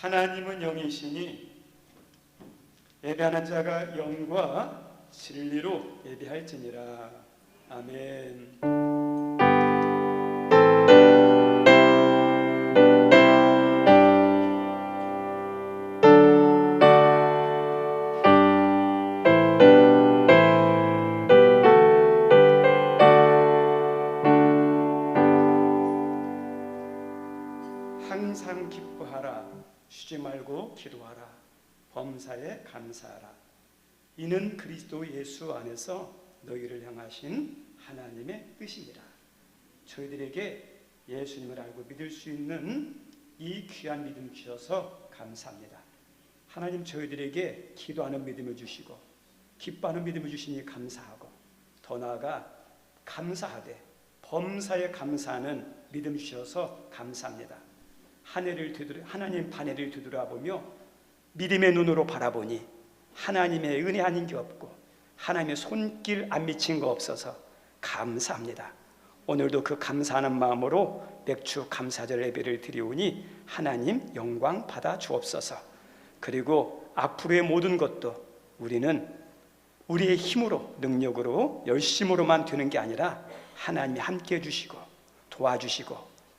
하나님은 영이시니 예배하는 자가 영과 진리로 예배할지니라. 아멘. 항상 기뻐하라. 쉬지 말고 기도하라. 범사에 감사하라. 이는 그리스도 예수 안에서 너희를 향하신 하나님의 뜻이니라. 저희들에게 예수님을 알고 믿을 수 있는 이 귀한 믿음 주셔서 감사합니다. 하나님, 저희들에게 기도하는 믿음을 주시고 기뻐하는 믿음을 주시니 감사하고, 더 나아가 감사하되 범사에 감사하는 믿음 주셔서 감사합니다. 하나님 반해를 되돌아보며 믿음의 눈으로 바라보니 하나님의 은혜 아닌 게 없고 하나님의 손길 안 미친 거 없어서 감사합니다. 오늘도 그 감사하는 마음으로 맥주 감사절 예배를 드리오니 하나님 영광 받아 주옵소서. 그리고 앞으로의 모든 것도 우리는 우리의 힘으로, 능력으로, 열심으로만 되는 게 아니라 하나님이 함께 해주시고 도와주시고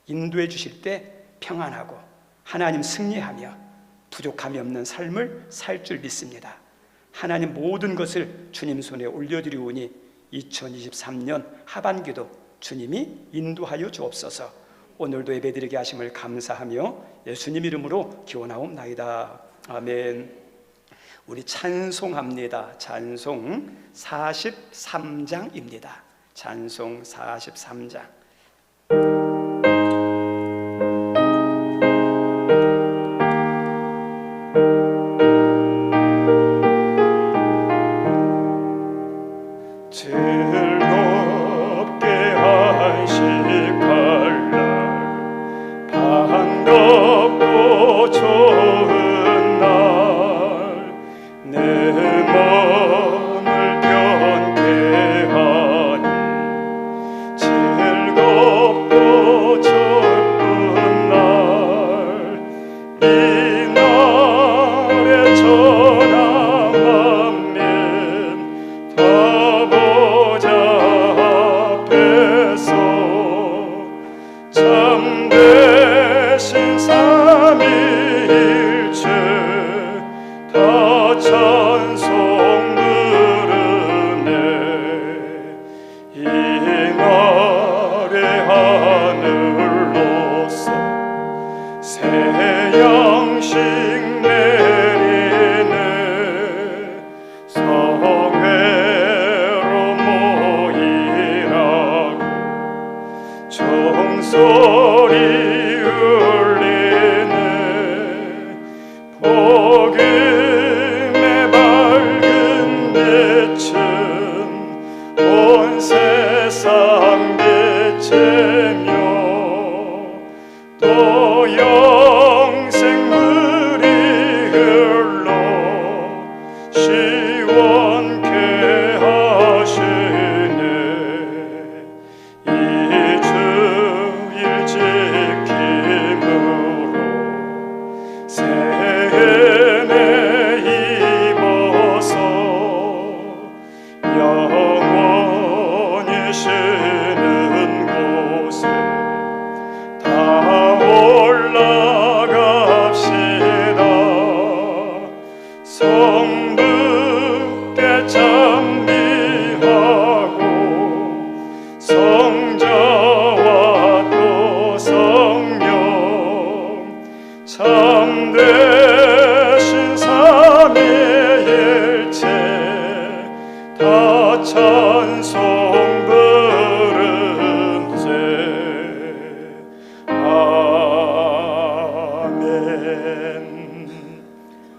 인도해 주실 때 평안하고 하나님 승리하며 부족함이 없는 삶을 살 줄 믿습니다. 하나님, 모든 것을 주님 손에 올려드리오니 2023년 하반기도 주님이 인도하여 주옵소서. 오늘도 예배드리게 하심을 감사하며 예수님 이름으로 기원하옵나이다. 아멘. 우리 찬송합니다. 찬송 43장입니다. 찬송 43장.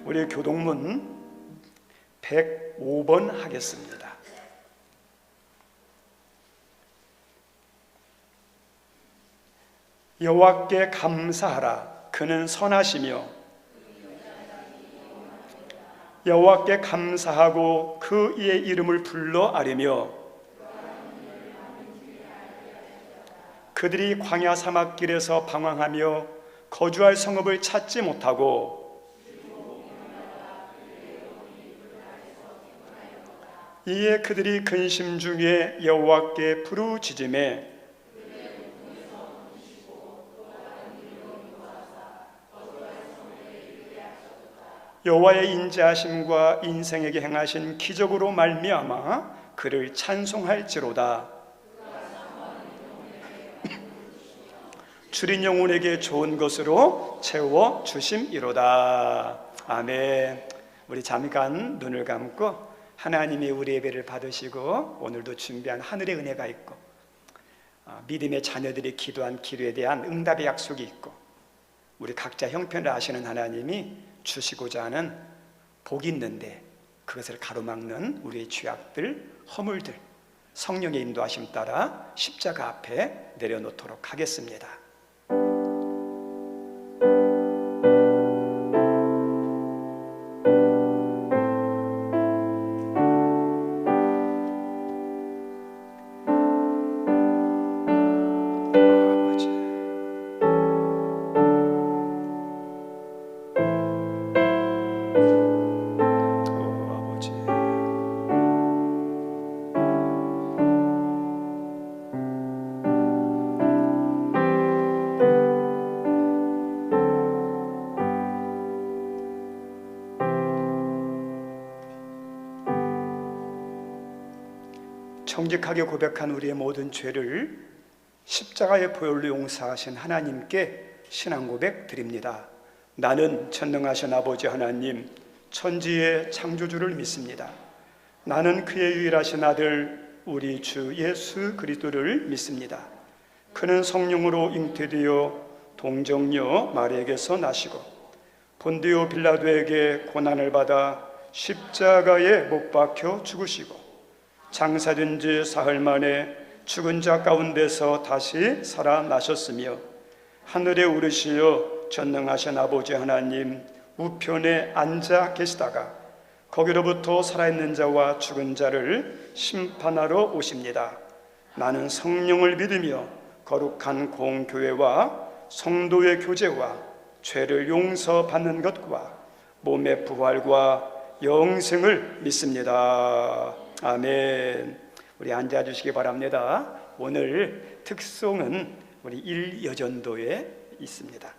우리 교동문 105번 하겠습니다. 여호와께 감사하라. 그는 선하시며 여호와께 감사하고 그 이의 이름을 불러 아뢰며 그들이 광야 사막길에서 방황하며 거주할 성읍을 찾지 못하고 이에 그들이 근심 중에 여호와께 부르짖음에 여호와의 인자하심과 인생에게 행하신 기적으로 말미암아 그를 찬송할지로다. 줄인 영혼에게 좋은 것으로 채워 주심이로다. 아멘. 우리 잠깐 눈을 감고 하나님이 우리 예배를 받으시고 오늘도 준비한 하늘의 은혜가 있고 믿음의 자녀들이 기도한 기도에 대한 응답의 약속이 있고 우리 각자 형편을 아시는 하나님이 주시고자 하는 복이 있는데 그것을 가로막는 우리의 죄악들, 허물들 성령의 인도하심 따라 십자가 앞에 내려놓도록 하겠습니다. 정직하게 고백한 우리의 모든 죄를 십자가의 보혈로 용서하신 하나님께 신앙 고백 드립니다. 나는 전능하신 아버지 하나님, 천지의 창조주를 믿습니다. 나는 그의 유일하신 아들 우리 주 예수 그리스도를 믿습니다. 그는 성령으로 잉태되어 동정녀 마리아에게서 나시고 본디오 빌라도에게 고난을 받아 십자가에 못 박혀 죽으시고 장사된 지 사흘 만에 죽은 자 가운데서 다시 살아나셨으며 하늘에 오르시어 전능하신 아버지 하나님 우편에 앉아 계시다가 거기로부터 살아있는 자와 죽은 자를 심판하러 오십니다. 나는 성령을 믿으며 거룩한 공교회와 성도의 교제와 죄를 용서받는 것과 몸의 부활과 영생을 믿습니다. 아멘. 우리 앉아주시기 바랍니다. 오늘 특송은 우리 1여전도에 있습니다.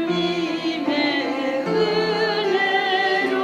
하나님의 은혜로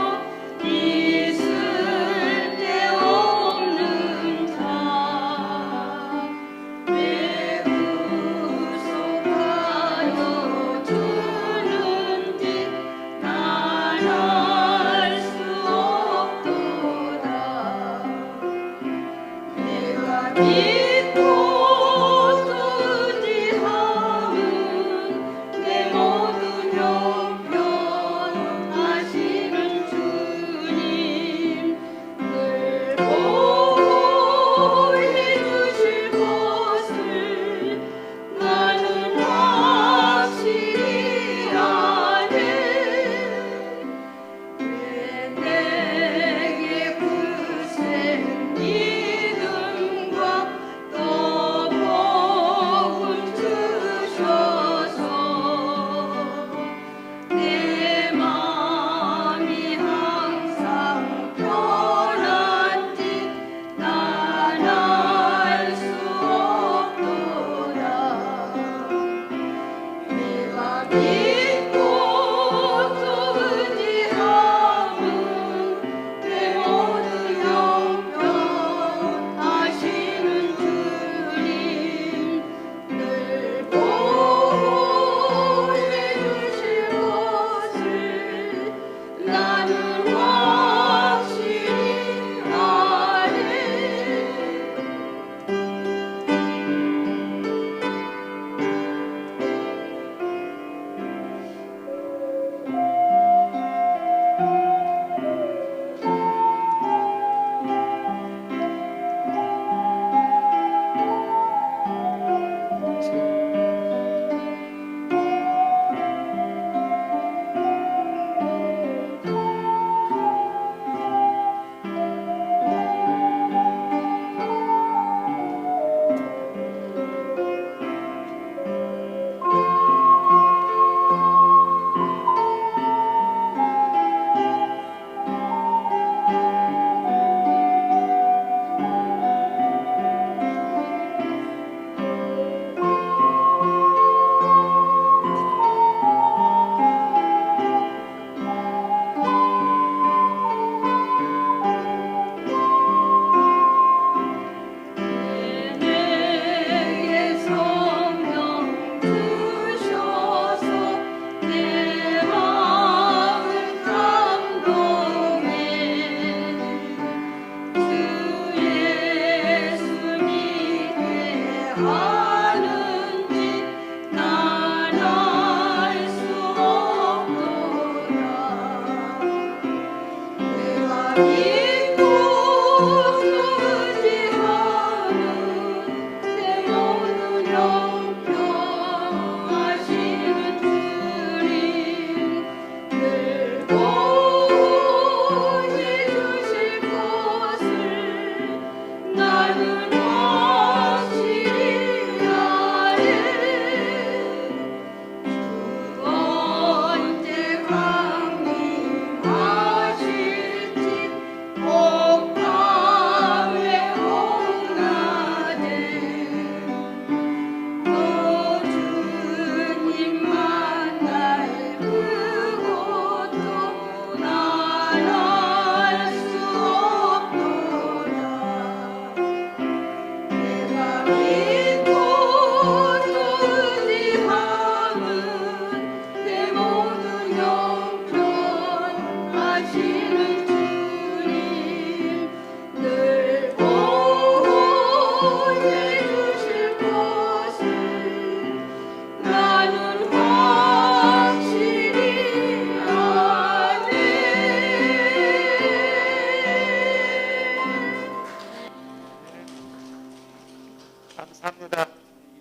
감사합니다.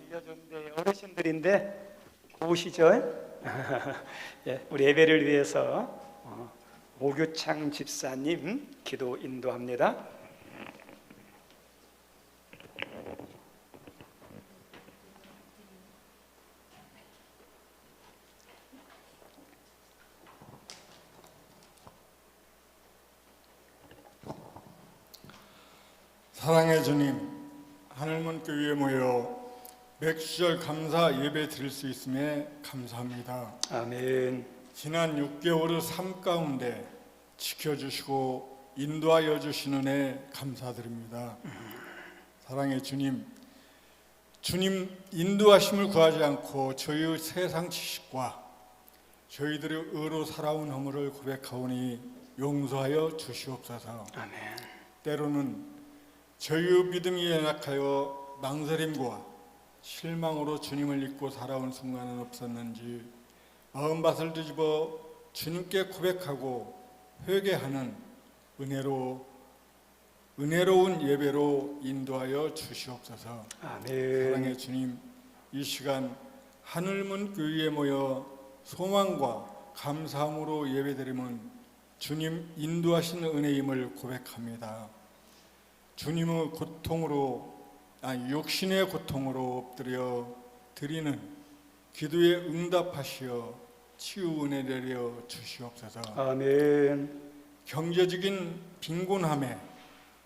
일려준대 어르신들인데 고우시죠? 예, 우리 예배를 위해서 오규창 집사님 기도 인도합니다. 사랑의 주님, 하늘문 교회에 모여 맥주절 감사 예배 드릴 수 있음에 감사합니다. 아멘. 지난 6개월의 삶 가운데 지켜주시고 인도하여 주시는 애 감사드립니다. 사랑의 주님, 주님 인도하심을 구하지 않고 저희의 세상 지식과 저희들의 의로 살아온 허물을 고백하오니 용서하여 주시옵소서. 아멘. 때로는 저희의 믿음이 연약하여 망설임과 실망으로 주님을 잊고 살아온 순간은 없었는지 마음밭을 뒤집어 주님께 고백하고 회개하는 은혜로운 예배로 인도하여 주시옵소서. 아멘. 사랑의 주님, 이 시간 하늘문 교회에 모여 소망과 감사함으로 예배드리면 주님 인도하신 은혜임을 고백합니다. 주님의 육신의 고통으로 엎드려 드리는 기도에 응답하시어 치유 은혜 내려 주시옵소서. 아멘. 경제적인 빈곤함에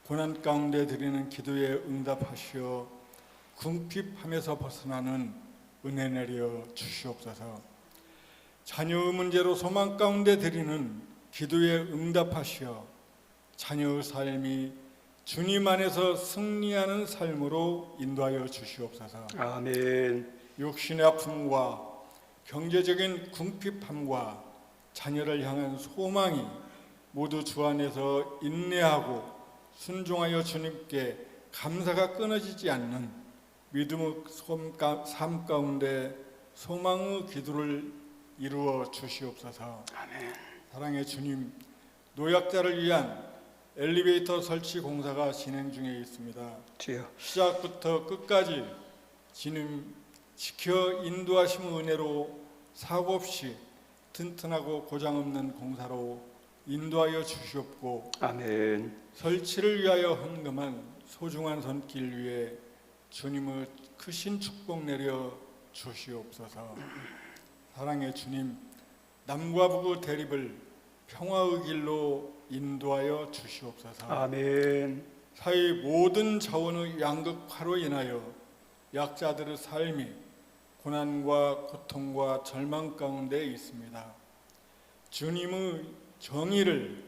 고난 가운데 드리는 기도에 응답하시어 궁핍함에서 벗어나는 은혜 내려 주시옵소서. 자녀의 문제로 소망 가운데 드리는 기도에 응답하시어 자녀의 삶이 주님 안에서 승리하는 삶으로 인도하여 주시옵소서. 아멘. 육신의 아픔과 경제적인 궁핍함과 자녀를 향한 소망이 모두 주 안에서 인내하고 순종하여 주님께 감사가 끊어지지 않는 믿음의 삶 가운데 소망의 기도를 이루어 주시옵소서. 아멘. 사랑의 주님, 노약자를 위한 엘리베이터 설치 공사가 진행 중에 있습니다. 주여. 시작부터 끝까지 주님 지켜 인도하심의 은혜로 사고 없이 튼튼하고 고장 없는 공사로 인도하여 주시옵고, 아멘. 설치를 위하여 헌금한 소중한 손길 위에 주님의 크신 축복 내려 주시옵소서. 사랑의 주님, 남과 북의 대립을 평화의 길로 인도하여 주시옵소서. 아멘. 사회 모든 자원의 양극화로 인하여 약자들의 삶이 고난과 고통과 절망 가운데 있습니다. 주님의 정의를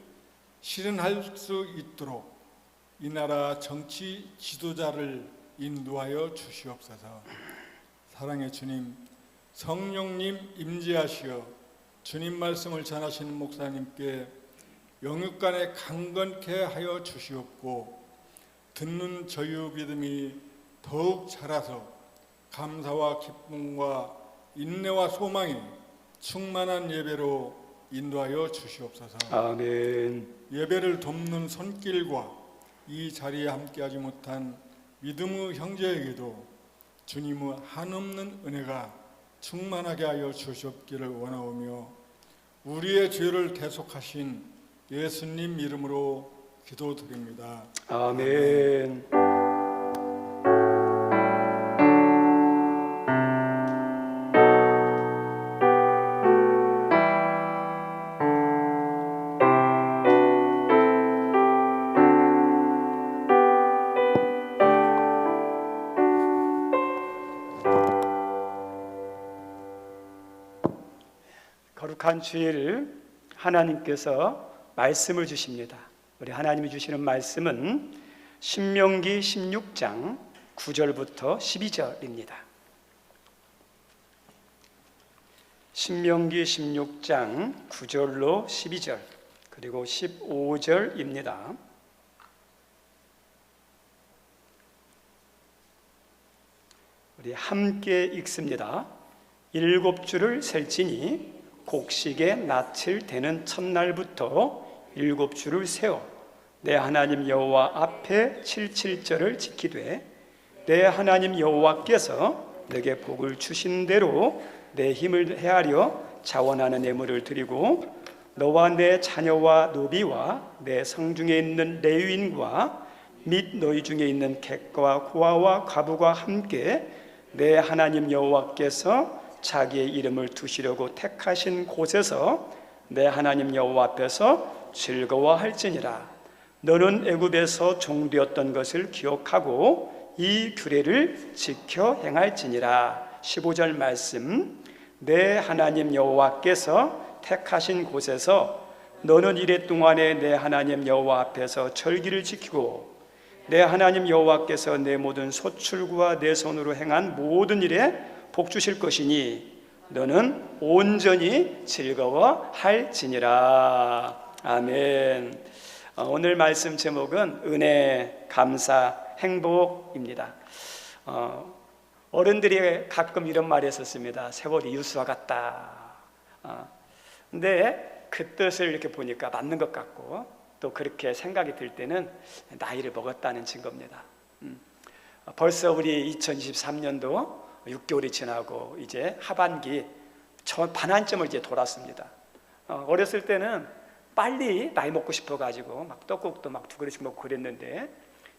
실현할 수 있도록 이 나라 정치 지도자를 인도하여 주시옵소서. 사랑의 주님, 성령님 임재하시어 주님 말씀을 전하시는 목사님께 영육간에 강건케 하여 주시옵고, 듣는 저희 믿음이 더욱 자라서 감사와 기쁨과 인내와 소망이 충만한 예배로 인도하여 주시옵소서. 아멘. 예배를 돕는 손길과 이 자리에 함께하지 못한 믿음의 형제에게도 주님의 한없는 은혜가 충만하게 하여 주시옵기를 원하오며, 우리의 죄를 대속하신 예수님 이름으로 기도드립니다. 아멘. 거룩한 주일 하나님께서 말씀을 주십니다. 우리 하나님이 주시는 말씀은 신명기 16장 9절부터 12절입니다. 신명기 16장 9절로 12절 그리고 15절입니다. 우리 함께 읽습니다. 7주를 셀지니 곡식에 낯을 대는 첫날부터 7주를 세워 내 하나님 여호와 앞에 77절을 지키되, 내 하나님 여호와께서 내게 복을 주신 대로 내 힘을 헤아려 자원하는 예물을 드리고, 너와 내 자녀와 노비와 내 성중에 있는 레위인과 및 너희 중에 있는 객과 고아와 과부가 함께 내 하나님 여호와께서 자기의 이름을 두시려고 택하신 곳에서 내 하나님 여호와 앞에서 즐거워할지니라. 너는 애굽에서 종되었던 것을 기억하고 이 규례를 지켜 행할지니라. 15절 말씀, 내 하나님 여호와께서 택하신 곳에서 너는 이레 동안에 내 하나님 여호와 앞에서 절기를 지키고, 내 하나님 여호와께서 내 모든 소출과 내 손으로 행한 모든 일에 복 주실 것이니 너는 온전히 즐거워할지니라. 아멘. 오늘 말씀 제목은 은혜, 감사, 행복입니다. 어른들이 가끔 이런 말을 했었습니다. 세월이 유수와 같다. 근데 그 뜻을 이렇게 보니까 맞는 것 같고, 또 그렇게 생각이 들 때는 나이를 먹었다는 증거입니다. 벌써 우리 2023년도 6개월이 지나고 이제 하반기 반환점을 이제 돌았습니다. 어렸을 때는 빨리 나이 먹고 싶어가지고 막 떡국도 막 2그릇씩 먹고 그랬는데,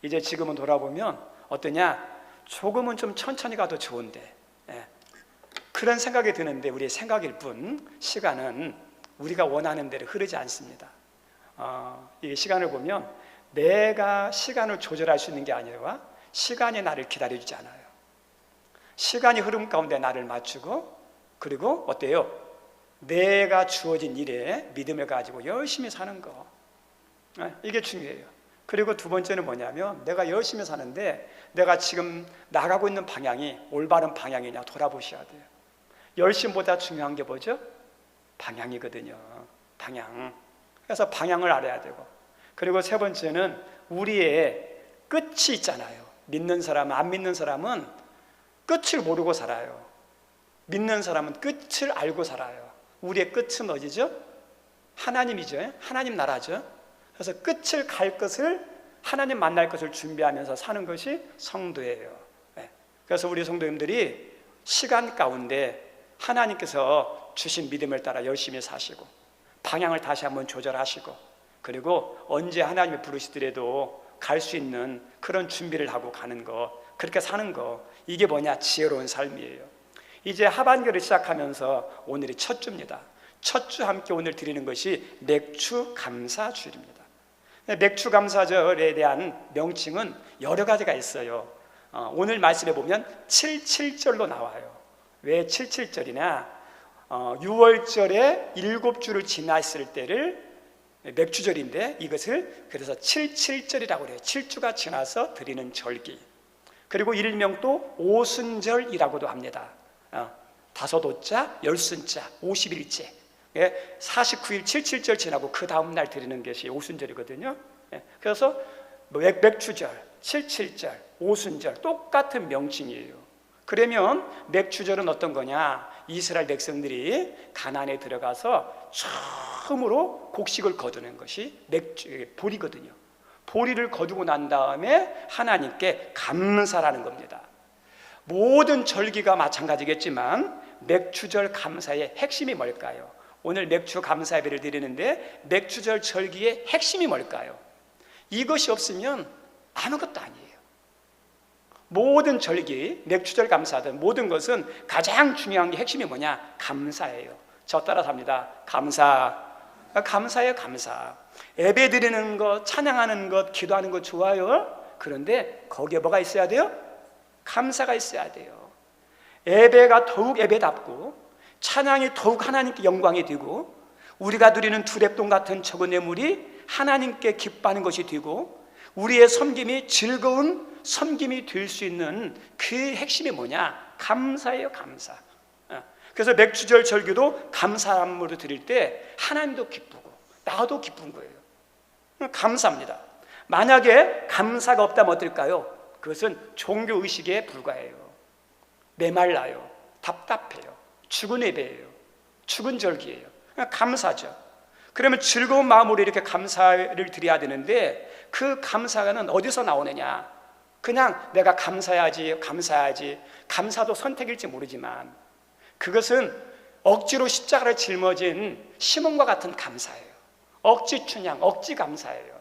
이제 지금은 돌아보면 어떠냐? 조금은 좀 천천히 가도 좋은데, 그런 생각이 드는데 우리의 생각일 뿐 시간은 우리가 원하는 대로 흐르지 않습니다. 이 시간을 보면 내가 시간을 조절할 수 있는 게 아니라 시간이 나를 기다려주지 않아요. 시간이 흐름 가운데 나를 맞추고, 그리고 어때요? 내가 주어진 일에 믿음을 가지고 열심히 사는 거, 이게 중요해요. 그리고 두 번째는 뭐냐면, 내가 열심히 사는데 내가 지금 나가고 있는 방향이 올바른 방향이냐 돌아보셔야 돼요. 열심보다 중요한 게 뭐죠? 방향이거든요. 방향. 그래서 방향을 알아야 되고, 그리고 세 번째는 우리의 끝이 있잖아요. 믿는 사람, 안 믿는 사람은 끝을 모르고 살아요. 믿는 사람은 끝을 알고 살아요. 우리의 끝은 어디죠? 하나님이죠. 하나님 나라죠. 그래서 끝을 갈 것을, 하나님 만날 것을 준비하면서 사는 것이 성도예요. 그래서 우리 성도님들이 시간 가운데 하나님께서 주신 믿음을 따라 열심히 사시고, 방향을 다시 한번 조절하시고, 그리고 언제 하나님이 부르시더라도 갈 수 있는 그런 준비를 하고 가는 거, 그렇게 사는 거, 이게 뭐냐? 지혜로운 삶이에요. 이제 하반기를 시작하면서 오늘이 첫 주입니다. 첫 주 함께 오늘 드리는 것이 맥주 감사주일입니다. 맥주 감사절에 대한 명칭은 여러 가지가 있어요. 오늘 말씀에 보면 77절로 나와요. 왜 77절이냐? 6월절에 7주를 지났을 때를 맥주절인데, 이것을 그래서 77절이라고 그래요. 7주가 지나서 드리는 절기. 그리고 일명 또 오순절이라고도 합니다. 5호자, 10순자, 50일째. 49일 77절 지나고 그 다음날 드리는 것이 오순절이거든요. 그래서 맥주절, 77절, 오순절 똑같은 명칭이에요. 그러면 맥주절은 어떤 거냐? 이스라엘 백성들이 가나안에 들어가서 처음으로 곡식을 거두는 것이 보리거든요. 보리를 거두고 난 다음에 하나님께 감사라는 겁니다. 모든 절기가 마찬가지겠지만 맥주절 감사의 핵심이 뭘까요? 오늘 맥주 감사 예배를 드리는데 맥주절 절기의 핵심이 뭘까요? 이것이 없으면 아무것도 아니에요. 모든 절기, 맥주절 감사든 모든 것은 가장 중요한 게 핵심이 뭐냐? 감사예요. 저 따라서 합니다. 감사예요. 감사. 예배 드리는 것, 찬양하는 것, 기도하는 것 좋아요. 그런데 거기에 뭐가 있어야 돼요? 감사가 있어야 돼요. 예배가 더욱 예배답고, 찬양이 더욱 하나님께 영광이 되고, 우리가 누리는 두랩돈 같은 적은 예물이 하나님께 기뻐하는 것이 되고, 우리의 섬김이 즐거운 섬김이 될 수 있는 그 핵심이 뭐냐? 감사예요. 감사. 그래서 맥주절 절기도 감사함으로 드릴 때 하나님도 기쁘고 나도 기쁜 거예요. 감사합니다. 만약에 감사가 없다면 어떨까요? 그것은 종교의식에 불과해요. 메말라요. 답답해요. 죽은 예배예요. 죽은 절기예요. 감사죠. 그러면 즐거운 마음으로 이렇게 감사를 드려야 되는데, 그 감사는 어디서 나오느냐? 그냥 내가 감사해야지. 감사도 선택일지 모르지만 그것은 억지로 십자가를 짊어진 시몬과 같은 감사예요. 억지 춘향, 억지 감사예요.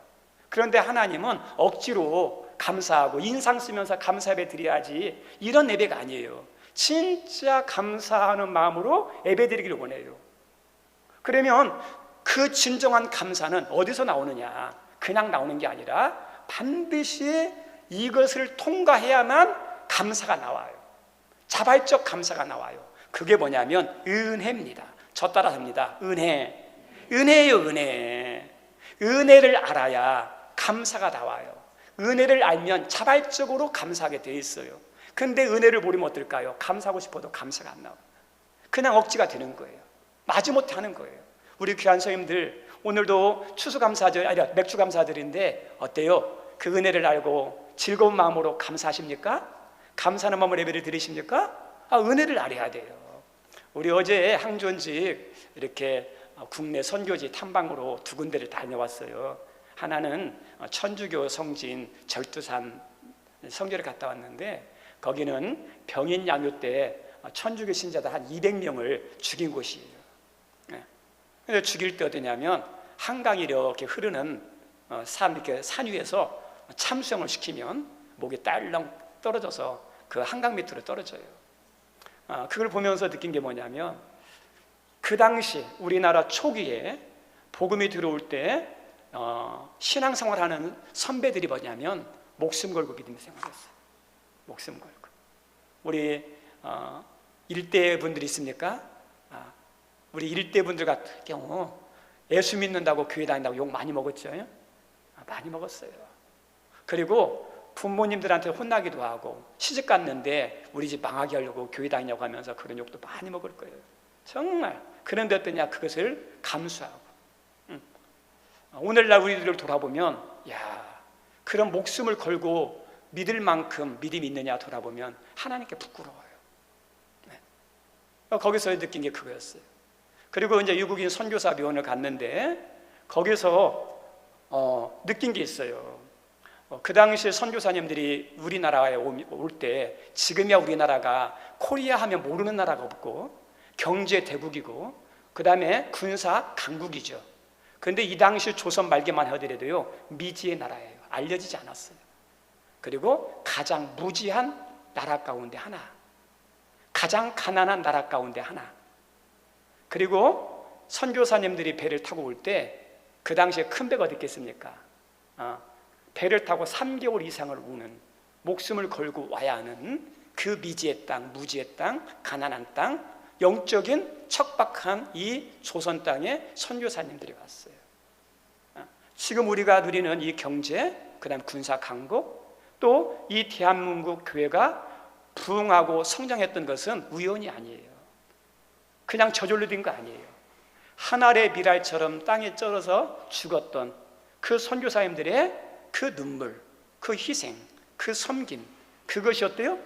그런데 하나님은 억지로 감사하고 인상 쓰면서 감사 예배 드려야지, 이런 예배가 아니에요. 진짜 감사하는 마음으로 예배 드리기를 원해요. 그러면 그 진정한 감사는 어디서 나오느냐? 그냥 나오는 게 아니라 반드시 이것을 통과해야만 감사가 나와요. 자발적 감사가 나와요. 그게 뭐냐면 은혜입니다. 저 따라 합니다. 은혜예요. 은혜를 알아야 감사가 나와요. 은혜를 알면 자발적으로 감사하게 돼 있어요. 근데 은혜를 모르면 어떨까요? 감사하고 싶어도 감사가 안 나와요. 그냥 억지가 되는 거예요. 마지못해 하는 거예요. 우리 귀한 성님들, 오늘도 추수감사절, 아니 맥주감사절인데 어때요? 그 은혜를 알고 즐거운 마음으로 감사하십니까? 감사하는 마음으로 예배를 드리십니까? 은혜를 알아야 돼요. 우리 어제 항존직 이렇게 국내 선교지 탐방으로 2군데를 다녀왔어요. 하나는 천주교 성지인 절두산 성교를 갔다 왔는데, 거기는 병인 양육 때 천주교 신자들 한 200명을 죽인 곳이에요. 근데 죽일 때 어떠냐면, 한강이 이렇게 흐르는 산 위에서 참수형을 시키면 목이 딸렁 떨어져서 그 한강 밑으로 떨어져요. 그걸 보면서 느낀 게 뭐냐면, 그 당시 우리나라 초기에 복음이 들어올 때 신앙생활하는 선배들이 뭐냐면 목숨 걸고 믿음 생활했어요. 목숨 걸고. 우리 일대 분들이 있습니까? 우리 일대분들 같은 경우 예수 믿는다고 교회 다닌다고 욕 많이 먹었죠? 많이 먹었어요. 그리고 부모님들한테 혼나기도 하고, 시집 갔는데 우리 집 망하게 하려고 교회 다니냐고 하면서 그런 욕도 많이 먹을 거예요. 정말. 그런데 어떠냐? 그것을 감수하고. 오늘날 우리들을 돌아보면, 야, 그런 목숨을 걸고 믿을 만큼 믿음이 있느냐 돌아보면 하나님께 부끄러워요. 네. 거기서 느낀 게 그거였어요. 그리고 이제 유국인 선교사 비원을 갔는데 거기서 느낀 게 있어요. 그 당시에 선교사님들이 우리나라에 올 때, 지금이야 우리나라가 코리아 하면 모르는 나라가 없고 경제 대국이고 그 다음에 군사 강국이죠. 그런데 이 당시 조선 말기만 하더라도요, 미지의 나라예요. 알려지지 않았어요. 그리고 가장 무지한 나라 가운데 하나, 가장 가난한 나라 가운데 하나. 그리고 선교사님들이 배를 타고 올 때 그 당시에 큰 배가 어디 있겠습니까? 배를 타고 3개월 이상을 오는, 목숨을 걸고 와야 하는 그 미지의 땅, 무지의 땅, 가난한 땅, 영적인 척박한 이 조선 땅에 선교사님들이 왔어요. 지금 우리가 누리는 이 경제, 그 다음 군사 강국, 또 이 대한민국 교회가 부흥하고 성장했던 것은 우연이 아니에요. 그냥 저절로 된 거 아니에요. 한 알의 미랄처럼 땅에 쩔어서 죽었던 그 선교사님들의 그 눈물, 그 희생, 그 섬김, 그것이 어때요?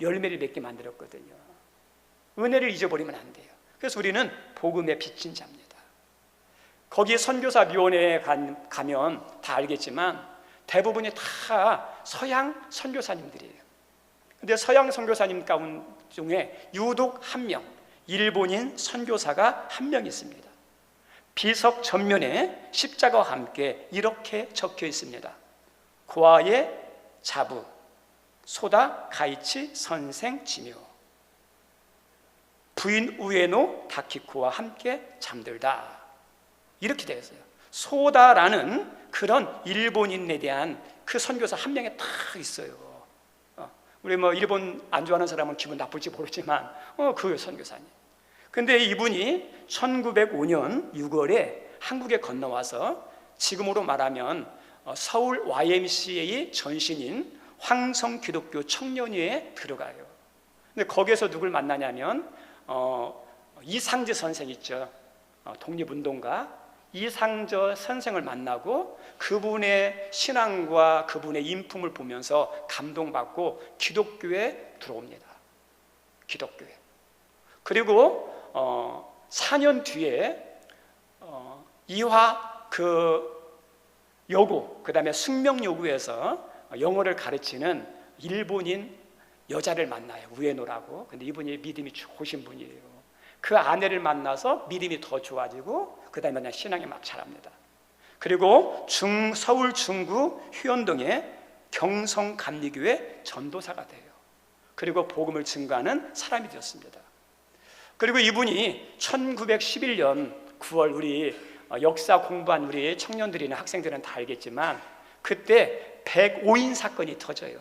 열매를 맺게 만들었거든요. 은혜를 잊어버리면 안 돼요. 그래서 우리는 복음의 빚진 자입니다. 거기 선교사 미원에 가면 다 알겠지만 대부분이 다 서양 선교사님들이에요. 근데 서양 선교사님 가운데 중에 유독 한 명, 일본인 선교사가 한 명 있습니다. 비석 전면에 십자가와 함께 이렇게 적혀 있습니다. 고아의 자부, 소다 가이치 선생 지묘, 부인 우에노 다키코와 함께 잠들다. 이렇게 되어 있어요. 소다라는 그런 일본인에 대한 그 선교사 한 명에 딱 있어요. 우리 일본 안 좋아하는 사람은 기분 나쁠지 모르지만 그 선교사님. 근데 이분이 1905년 6월에 한국에 건너와서 지금으로 말하면 서울 YMCA 전신인 황성 기독교 청년회에 들어가요. 근데 거기에서 누굴 만나냐면 이상재 선생 있죠. 독립운동가 이상재 선생을 만나고 그분의 신앙과 그분의 인품을 보면서 감동받고 기독교에 들어옵니다. 기독교에. 그리고 4년 뒤에 이화 여고, 그 다음에 숙명여고에서 영어를 가르치는 일본인 여자를 만나요. 우에노라고. 근데 이분이 믿음이 좋으신 분이에요. 그 아내를 만나서 믿음이 더 좋아지고 그 다음에 그냥 신앙이 막 자랍니다. 그리고 서울 중구 휴연동에 경성감리교회 전도사가 돼요. 그리고 복음을 증거하는 사람이 되었습니다. 그리고 이분이 1911년 9월 우리 역사 공부한 우리 청년들이나 학생들은 다 알겠지만 그때 105인 사건이 터져요.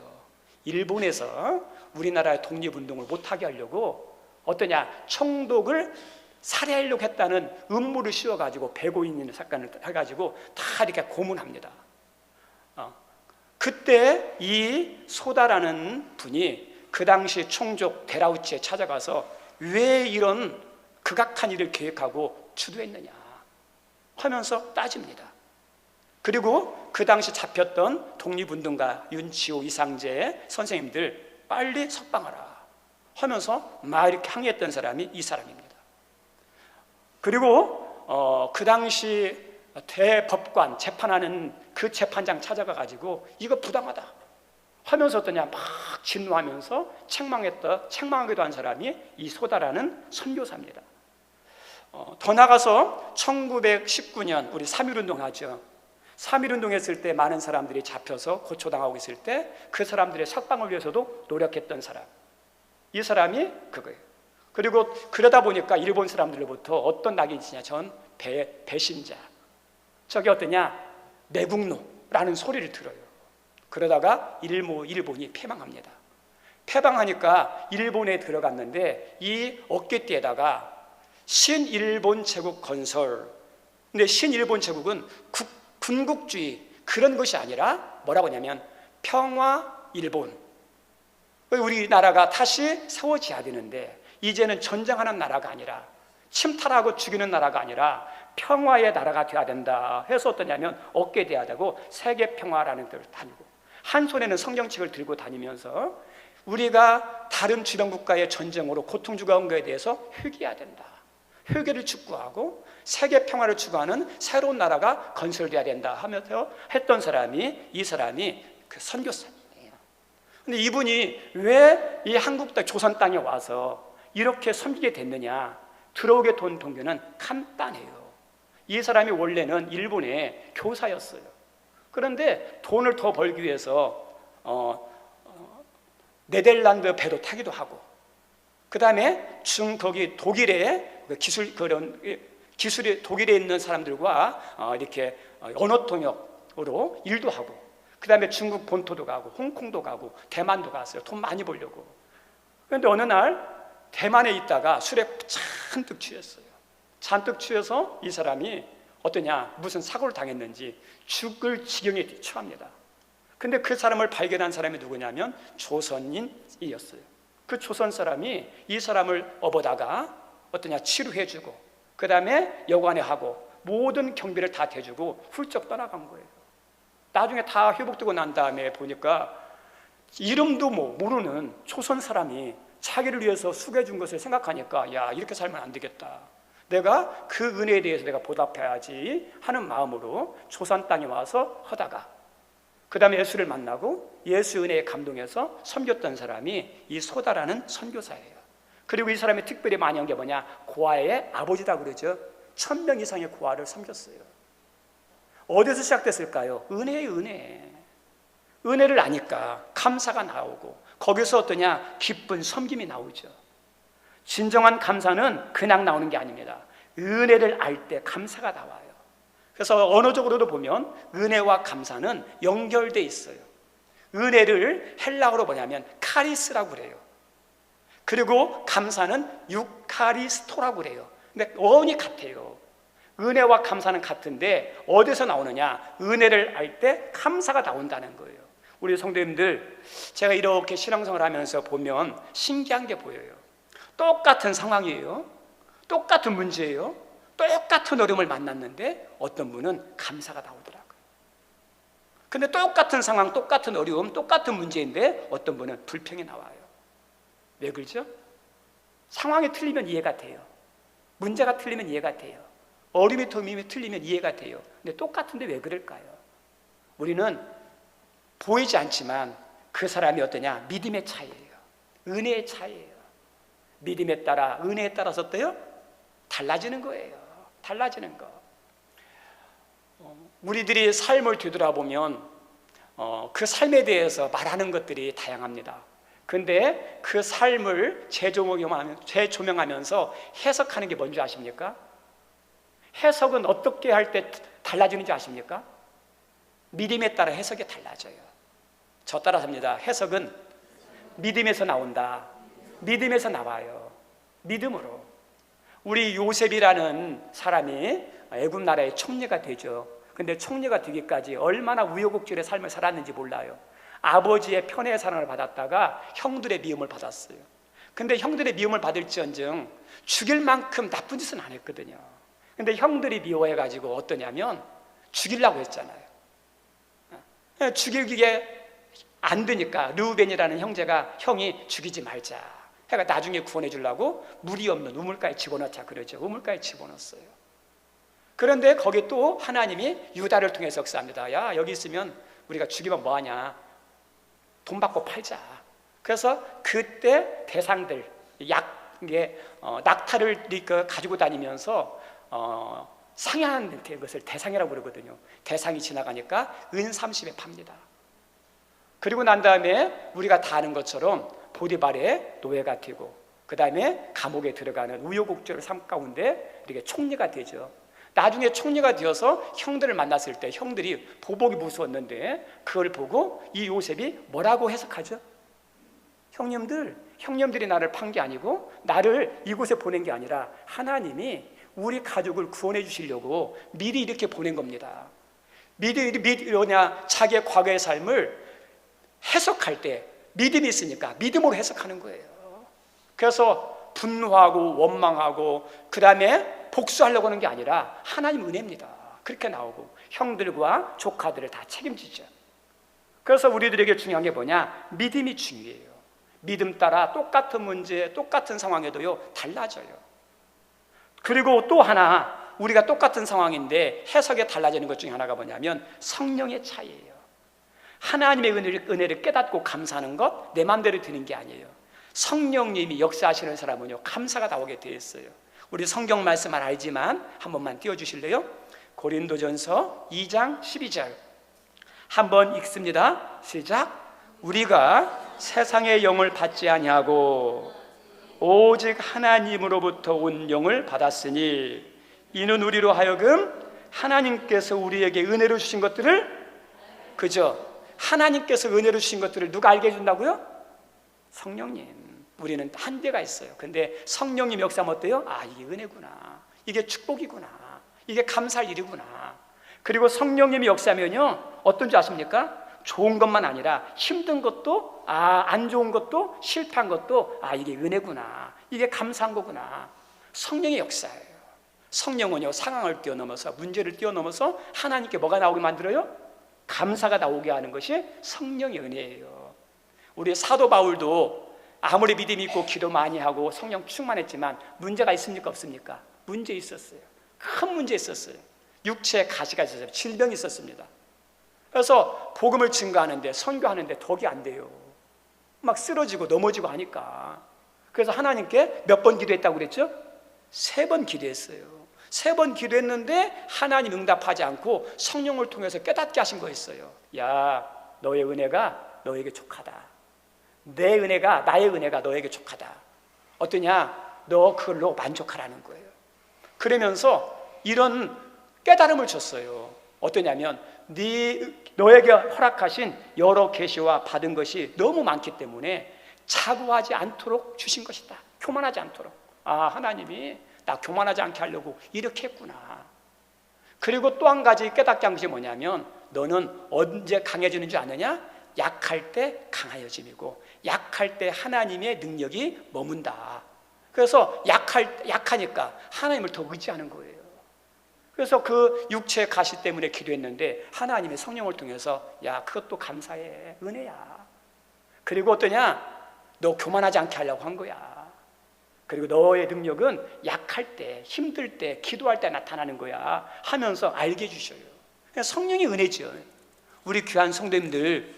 일본에서 우리나라의 독립운동을 못하게 하려고 어떠냐, 총독을 살해하려고 했다는 음모를 씌워가지고 105인 사건을 해가지고 다 이렇게 고문합니다. 그때 이 소다라는 분이 그 당시 총독 데라우치에 찾아가서 왜 이런 극악한 일을 계획하고 주도했느냐 하면서 따집니다. 그리고 그 당시 잡혔던 독립운동가 윤치호, 이상재 선생님들 빨리 석방하라 하면서 막 이렇게 항의했던 사람이 이 사람입니다. 그리고 그 당시 대법관 재판하는 그 재판장 찾아가가지고 이거 부당하다 하면서 어떠냐 막 진노하면서 책망하기도 한 사람이 이 소다라는 선교사입니다. 더 나가서 1919년 우리 3.1운동 하죠. 3.1운동 했을 때 많은 사람들이 잡혀서 고초당하고 있을 때 그 사람들의 석방을 위해서도 노력했던 사람, 이 사람이 그거예요. 그리고 그러다 보니까 일본 사람들로부터 어떤 낙인이 지냐, 전 배신자, 저게 어떠냐, 내국노라는 소리를 들어요. 그러다가 일본이 패망합니다. 패망하니까 일본에 들어갔는데 이 어깨띠에다가 신일본 제국 건설. 근데 신일본 제국은 군국주의 그런 것이 아니라 뭐라고 하냐면 평화일본. 우리나라가 다시 세워져야 되는데 이제는 전쟁하는 나라가 아니라 침탈하고 죽이는 나라가 아니라 평화의 나라가 돼야 된다 해서 어떠냐면 얻게 돼야 되고 세계 평화라는 뜻을 다니고 한 손에는 성경책을 들고 다니면서 우리가 다른 주변 국가의 전쟁으로 고통 주가 온 것에 대해서 회개해야 된다. 회개를 축구하고 세계 평화를 추구하는 새로운 나라가 건설돼야 된다 하면서 했던 사람이 이 사람이 그 선교사님이에요. 근데 이분이 왜 이 한국 땅 조선 땅에 와서 이렇게 섬기게 됐느냐? 들어오게 된 동기는 간단해요. 이 사람이 원래는 일본의 교사였어요. 그런데 돈을 더 벌기 위해서 네덜란드 배도 타기도 하고, 그 다음에 독일의 기술이 독일에 있는 사람들과 이렇게 언어 통역으로 일도 하고, 그 다음에 중국 본토도 가고, 홍콩도 가고, 대만도 갔어요. 돈 많이 벌려고. 그런데 어느 날 대만에 있다가 술에 잔뜩 취했어요. 잔뜩 취해서 이 사람이 어떠냐, 무슨 사고를 당했는지 죽을 지경에 처합니다. 근데 그 사람을 발견한 사람이 누구냐면 조선인이었어요. 그 조선 사람이 이 사람을 업어다가 어떠냐, 치료해주고, 그 다음에 여관에 하고 모든 경비를 다 대주고 훌쩍 떠나간 거예요. 나중에 다 회복되고 난 다음에 보니까 이름도 모르는 조선 사람이 자기를 위해서 수고해준 것을 생각하니까, 야, 이렇게 살면 안 되겠다, 내가 그 은혜에 대해서 내가 보답해야지 하는 마음으로 조선 땅에 와서 하다가, 그 다음에 예수를 만나고 예수 은혜에 감동해서 섬겼던 사람이 이 소다라는 선교사예요. 그리고 이 사람이 특별히 많이 한 게 뭐냐, 고아의 아버지다 그러죠. 1000명 이상의 고아를 섬겼어요. 어디서 시작됐을까요? 은혜예요, 은혜. 은혜를 아니까 감사가 나오고, 거기서 어떠냐, 기쁜 섬김이 나오죠. 진정한 감사는 그냥 나오는 게 아닙니다. 은혜를 알 때 감사가 나와요. 그래서 언어적으로도 보면 은혜와 감사는 연결돼 있어요. 은혜를 헬라어로 뭐냐면 카리스라고 그래요. 그리고 감사는 유카리스토라고 그래요. 근데 어원이 같아요. 은혜와 감사는 같은데 어디서 나오느냐, 은혜를 알 때 감사가 나온다는 거예요. 우리 성도님들, 제가 이렇게 신앙생활을 하면서 보면 신기한 게 보여요. 똑같은 상황이에요. 똑같은 문제예요. 똑같은 어려움을 만났는데 어떤 분은 감사가 나오더라고요. 근데 똑같은 상황, 똑같은 어려움, 똑같은 문제인데 어떤 분은 불평이 나와요. 왜 그러죠? 상황이 틀리면 이해가 돼요. 문제가 틀리면 이해가 돼요. 어려움이 틀리면 이해가 돼요. 근데 똑같은데 왜 그럴까요? 우리는 보이지 않지만 그 사람이 어떠냐, 믿음의 차이예요. 은혜의 차이예요. 믿음에 따라, 은혜에 따라서 어때요? 달라지는 거예요. 달라지는 거. 우리들이 삶을 되돌아보면 그 삶에 대해서 말하는 것들이 다양합니다. 근데 그 삶을 재조명하면서 해석하는 게 뭔지 아십니까? 해석은 어떻게 할 때 달라지는지 아십니까? 믿음에 따라 해석이 달라져요. 저 따라 합니다. 해석은 믿음에서 나온다. 믿음에서 나와요. 믿음으로. 우리 요셉이라는 사람이 애굽 나라의 총리가 되죠. 근데 총리가 되기까지 얼마나 우여곡절의 삶을 살았는지 몰라요. 아버지의 편애의 사랑을 받았다가 형들의 미움을 받았어요. 근데 형들의 미움을 받을지언정 죽일 만큼 나쁜 짓은 안 했거든요. 근데 형들이 미워해가지고 어떠냐면 죽이려고 했잖아요. 죽이기에 안 되니까 르우벤이라는 형이 죽이지 말자 해가 나중에 구원해 주려고 물이 없는 우물가에 집어넣자 그러죠. 우물가에 집어넣었어요. 그런데 거기 또 하나님이 유다를 통해서 역사합니다. 야, 여기 있으면 우리가 죽이면 뭐하냐, 돈 받고 팔자. 그래서 그때 대상들, 낙타를 가지고 다니면서 상향하는 것을 대상이라고 그러거든요. 대상이 지나가니까 은 30에 팝니다. 그리고 난 다음에 우리가 다 아는 것처럼 보디발의 노예가 되고, 그 다음에 감옥에 들어가는 우여곡절의 삶 가운데 이렇게 총리가 되죠. 나중에 총리가 되어서 형들을 만났을 때 형들이 보복이 무서웠는데 그걸 보고 이 요셉이 뭐라고 해석하죠? 형님들이 나를 판 게 아니고 나를 이곳에 보낸 게 아니라 하나님이 우리 가족을 구원해 주시려고 미리 이렇게 보낸 겁니다. 미리 자기의 과거의 삶을 해석할 때 믿음이 있으니까 믿음으로 해석하는 거예요. 그래서 분노하고 원망하고 그 다음에 복수하려고 하는 게 아니라 하나님 은혜입니다. 그렇게 나오고 형들과 조카들을 다 책임지죠. 그래서 우리들에게 중요한 게 뭐냐? 믿음이 중요해요. 믿음 따라 똑같은 문제, 똑같은 상황에도요 달라져요. 그리고 또 하나, 우리가 똑같은 상황인데 해석이 달라지는 것 중에 하나가 뭐냐면 성령의 차이예요. 하나님의 은혜를 깨닫고 감사하는 것 내 마음대로 드는 게 아니에요. 성령님이 역사하시는 사람은요 감사가 나오게 되어 있어요. 우리 성경 말씀을 알지만 한 번만 띄워주실래요? 고린도전서 2장 12절 한번 읽습니다. 시작. 우리가 세상의 영을 받지 아니하고 오직 하나님으로부터 온 영을 받았으니 이는 우리로 하여금 하나님께서 우리에게 은혜로 주신 것들을, 그죠? 하나님께서 은혜로 주신 것들을 누가 알게 해준다고요? 성령님. 우리는 한계가 있어요. 근데 성령님 역사하면 어때요? 아, 이게 은혜구나, 이게 축복이구나, 이게 감사할 일이구나. 그리고 성령님이 역사하면요 어떤 줄 아십니까? 좋은 것만 아니라 힘든 것도, 안 좋은 것도, 실패한 것도, 이게 은혜구나, 이게 감사한 거구나. 성령의 역사예요. 성령은요 상황을 뛰어넘어서, 문제를 뛰어넘어서 하나님께 뭐가 나오게 만들어요? 감사가 나오게 하는 것이 성령의 은혜예요. 우리 사도 바울도 아무리 믿음이 있고 기도 많이 하고 성령 충만했지만 문제가 있습니까? 없습니까? 문제 있었어요. 큰 문제 있었어요. 육체에 가시가 있었어요. 질병이 있었습니다. 그래서 복음을 증거하는데, 선교하는데 덕이 안 돼요. 막 쓰러지고 넘어지고 하니까. 그래서 하나님께 몇 번 기도했다고 그랬죠? 3번 기도했어요. 3번 기도했는데 하나님 응답하지 않고 성령을 통해서 깨닫게 하신 거였어요. 야, 너의 은혜가 너에게 족하다. 내 은혜가, 나의 은혜가 너에게 족하다. 어떠냐? 너 그걸로 만족하라는 거예요. 그러면서 이런 깨달음을 줬어요. 어떠냐면 너에게 허락하신 여러 계시와 받은 것이 너무 많기 때문에 자고하지 않도록 주신 것이다. 교만하지 않도록. 하나님이 나 교만하지 않게 하려고 이렇게 했구나. 그리고 또 한 가지 깨닫게 한 것이 뭐냐면 너는 언제 강해지는 줄 아느냐? 약할 때 강하여짐이고 약할 때 하나님의 능력이 머문다. 그래서 약하니까 하나님을 더 의지하는 거예요. 그래서 그 육체의 가시 때문에 기도했는데 하나님의 성령을 통해서 야, 그것도 감사해, 은혜야. 그리고 어떠냐? 너 교만하지 않게 하려고 한 거야. 그리고 너의 능력은 약할 때, 힘들 때, 기도할 때 나타나는 거야 하면서 알게 해주셔요. 성령의 은혜죠. 우리 귀한 성도님들,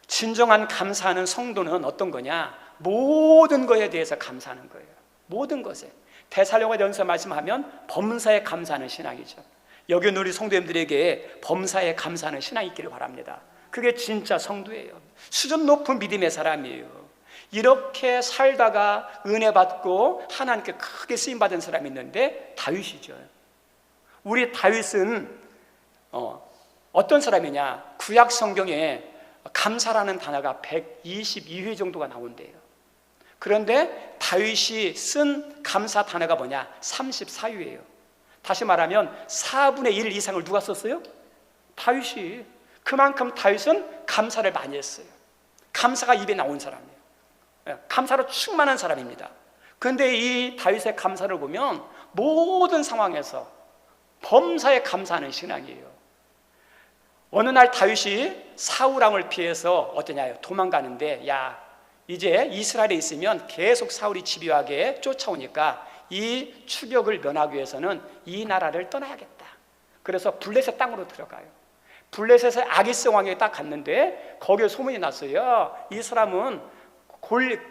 진정한 감사하는 성도는 어떤 거냐? 모든 것에 대해서 감사하는 거예요. 모든 것에. 데살로니가전서 말씀하면 범사에 감사하는 신앙이죠. 여기 우리 성도님들에게 범사에 감사하는 신앙이 있기를 바랍니다. 그게 진짜 성도예요. 수준 높은 믿음의 사람이에요. 이렇게 살다가 은혜 받고 하나님께 크게 쓰임 받은 사람이 있는데 다윗이죠. 우리 다윗은 어떤 사람이냐? 구약 성경에 감사라는 단어가 122회 정도가 나온대요. 그런데 다윗이 쓴 감사 단어가 뭐냐? 34회예요. 다시 말하면 4분의 1 이상을 누가 썼어요? 다윗이. 그만큼 다윗은 감사를 많이 했어요. 감사가 입에 나온 사람이에요. 감사로 충만한 사람입니다. 그런데 이 다윗의 감사를 보면 모든 상황에서 범사에 감사하는 신앙이에요. 어느 날 다윗이 사울 왕을 피해서 어떠냐? 도망가는데 야, 이제 이스라엘에 있으면 계속 사울이 집요하게 쫓아오니까 이 추격을 면하기 위해서는 이 나라를 떠나야겠다. 그래서 블레셋 땅으로 들어가요. 블레셋의 아기스 왕에게 딱 갔는데 거기에 소문이 났어요. 이 사람은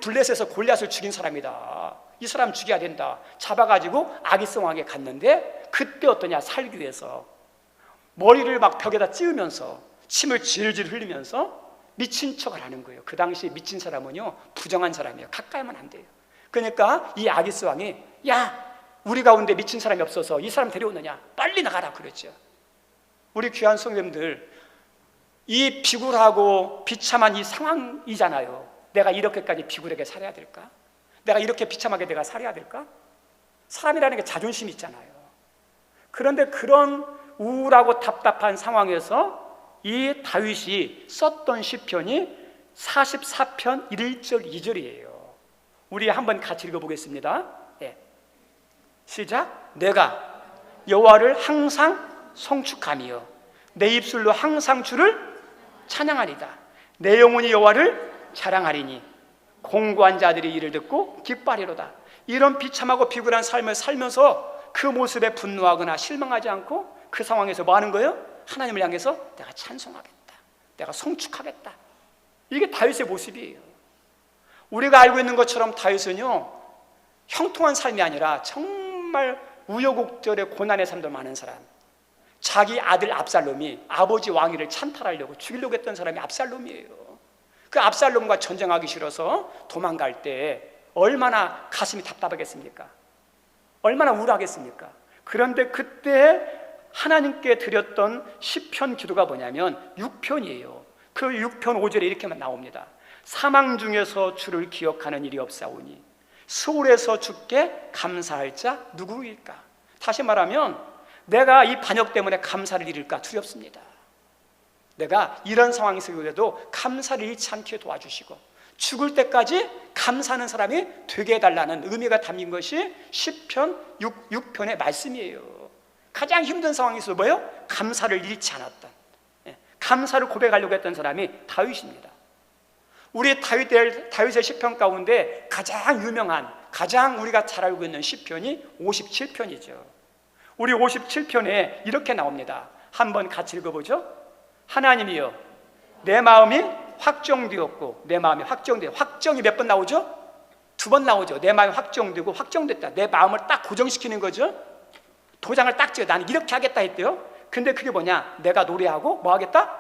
블레셋에서 골리앗을 죽인 사람이다. 이 사람 죽여야 된다. 잡아가지고 아기스 왕에게 갔는데 그때 어떠냐? 살기 위해서 머리를 막 벽에다 찌우면서 침을 질질 흘리면서 미친 척을 하는 거예요. 그 당시 미친 사람은요 부정한 사람이에요. 가까이 하면 안 돼요. 그러니까 이 아기스 왕이 야, 우리 가운데 미친 사람이 없어서 이 사람 데려오느냐? 빨리 나가라 그랬죠. 우리 귀한 성도님들, 이 비굴하고 비참한 이 상황이잖아요. 내가 이렇게까지 비굴하게 살아야 될까? 내가 이렇게 비참하게 내가 살아야 될까? 사람이라는 게 자존심이 있잖아요. 그런데 그런 우울하고 답답한 상황에서 이 다윗이 썼던 시편이 44편 1절 2절이에요. 우리 한번 같이 읽어보겠습니다. 네. 시작. 내가 여호와를 항상 성축하며 내 입술로 항상 주를 찬양하리다. 내 영혼이 여호와를 자랑하리니 공고한 자들이 이를 듣고 기뻐하리로다. 이런 비참하고 비굴한 삶을 살면서 그 모습에 분노하거나 실망하지 않고 그 상황에서 뭐 하는 거예요? 하나님을 향해서 내가 찬송하겠다, 내가 성축하겠다. 이게 다윗의 모습이에요. 우리가 알고 있는 것처럼 다윗은요, 형통한 삶이 아니라 정말 우여곡절의 고난의 삶도 많은 사람. 자기 아들 압살롬이 아버지 왕위를 찬탈하려고 죽이려고 했던 사람이 압살롬이에요. 그 압살롬과 전쟁하기 싫어서 도망갈 때 얼마나 가슴이 답답하겠습니까? 얼마나 우울하겠습니까? 그런데 그때 하나님께 드렸던 시편 기도가 뭐냐면 6편이에요. 그 6편 5절에 이렇게만 나옵니다. 사망 중에서 주를 기억하는 일이 없사오니 수월에서 주께 감사할 자 누구일까? 다시 말하면 내가 이 반역 때문에 감사를 잃을까 두렵습니다. 내가 이런 상황이 있어도 감사를 잃지 않게 도와주시고 죽을 때까지 감사하는 사람이 되게 해달라는 의미가 담긴 것이 시편 6편의 말씀이에요. 가장 힘든 상황에서 뭐예요? 감사를 잃지 않았던, 감사를 고백하려고 했던 사람이 다윗입니다. 우리 다윗의 시편 가운데 가장 유명한, 가장 우리가 잘 알고 있는 시편이 57편이죠. 우리 57편에 이렇게 나옵니다. 한번 같이 읽어보죠. 하나님이여 내 마음이 확정되었고, 내 마음이 확정돼. 확정이 몇 번 나오죠? 2번 나오죠. 내 마음이 확정되고 확정됐다. 내 마음을 딱 고정시키는 거죠. 도장을 딱 찍어. 나는 이렇게 하겠다 했대요. 근데 그게 뭐냐? 내가 노래하고 뭐 하겠다?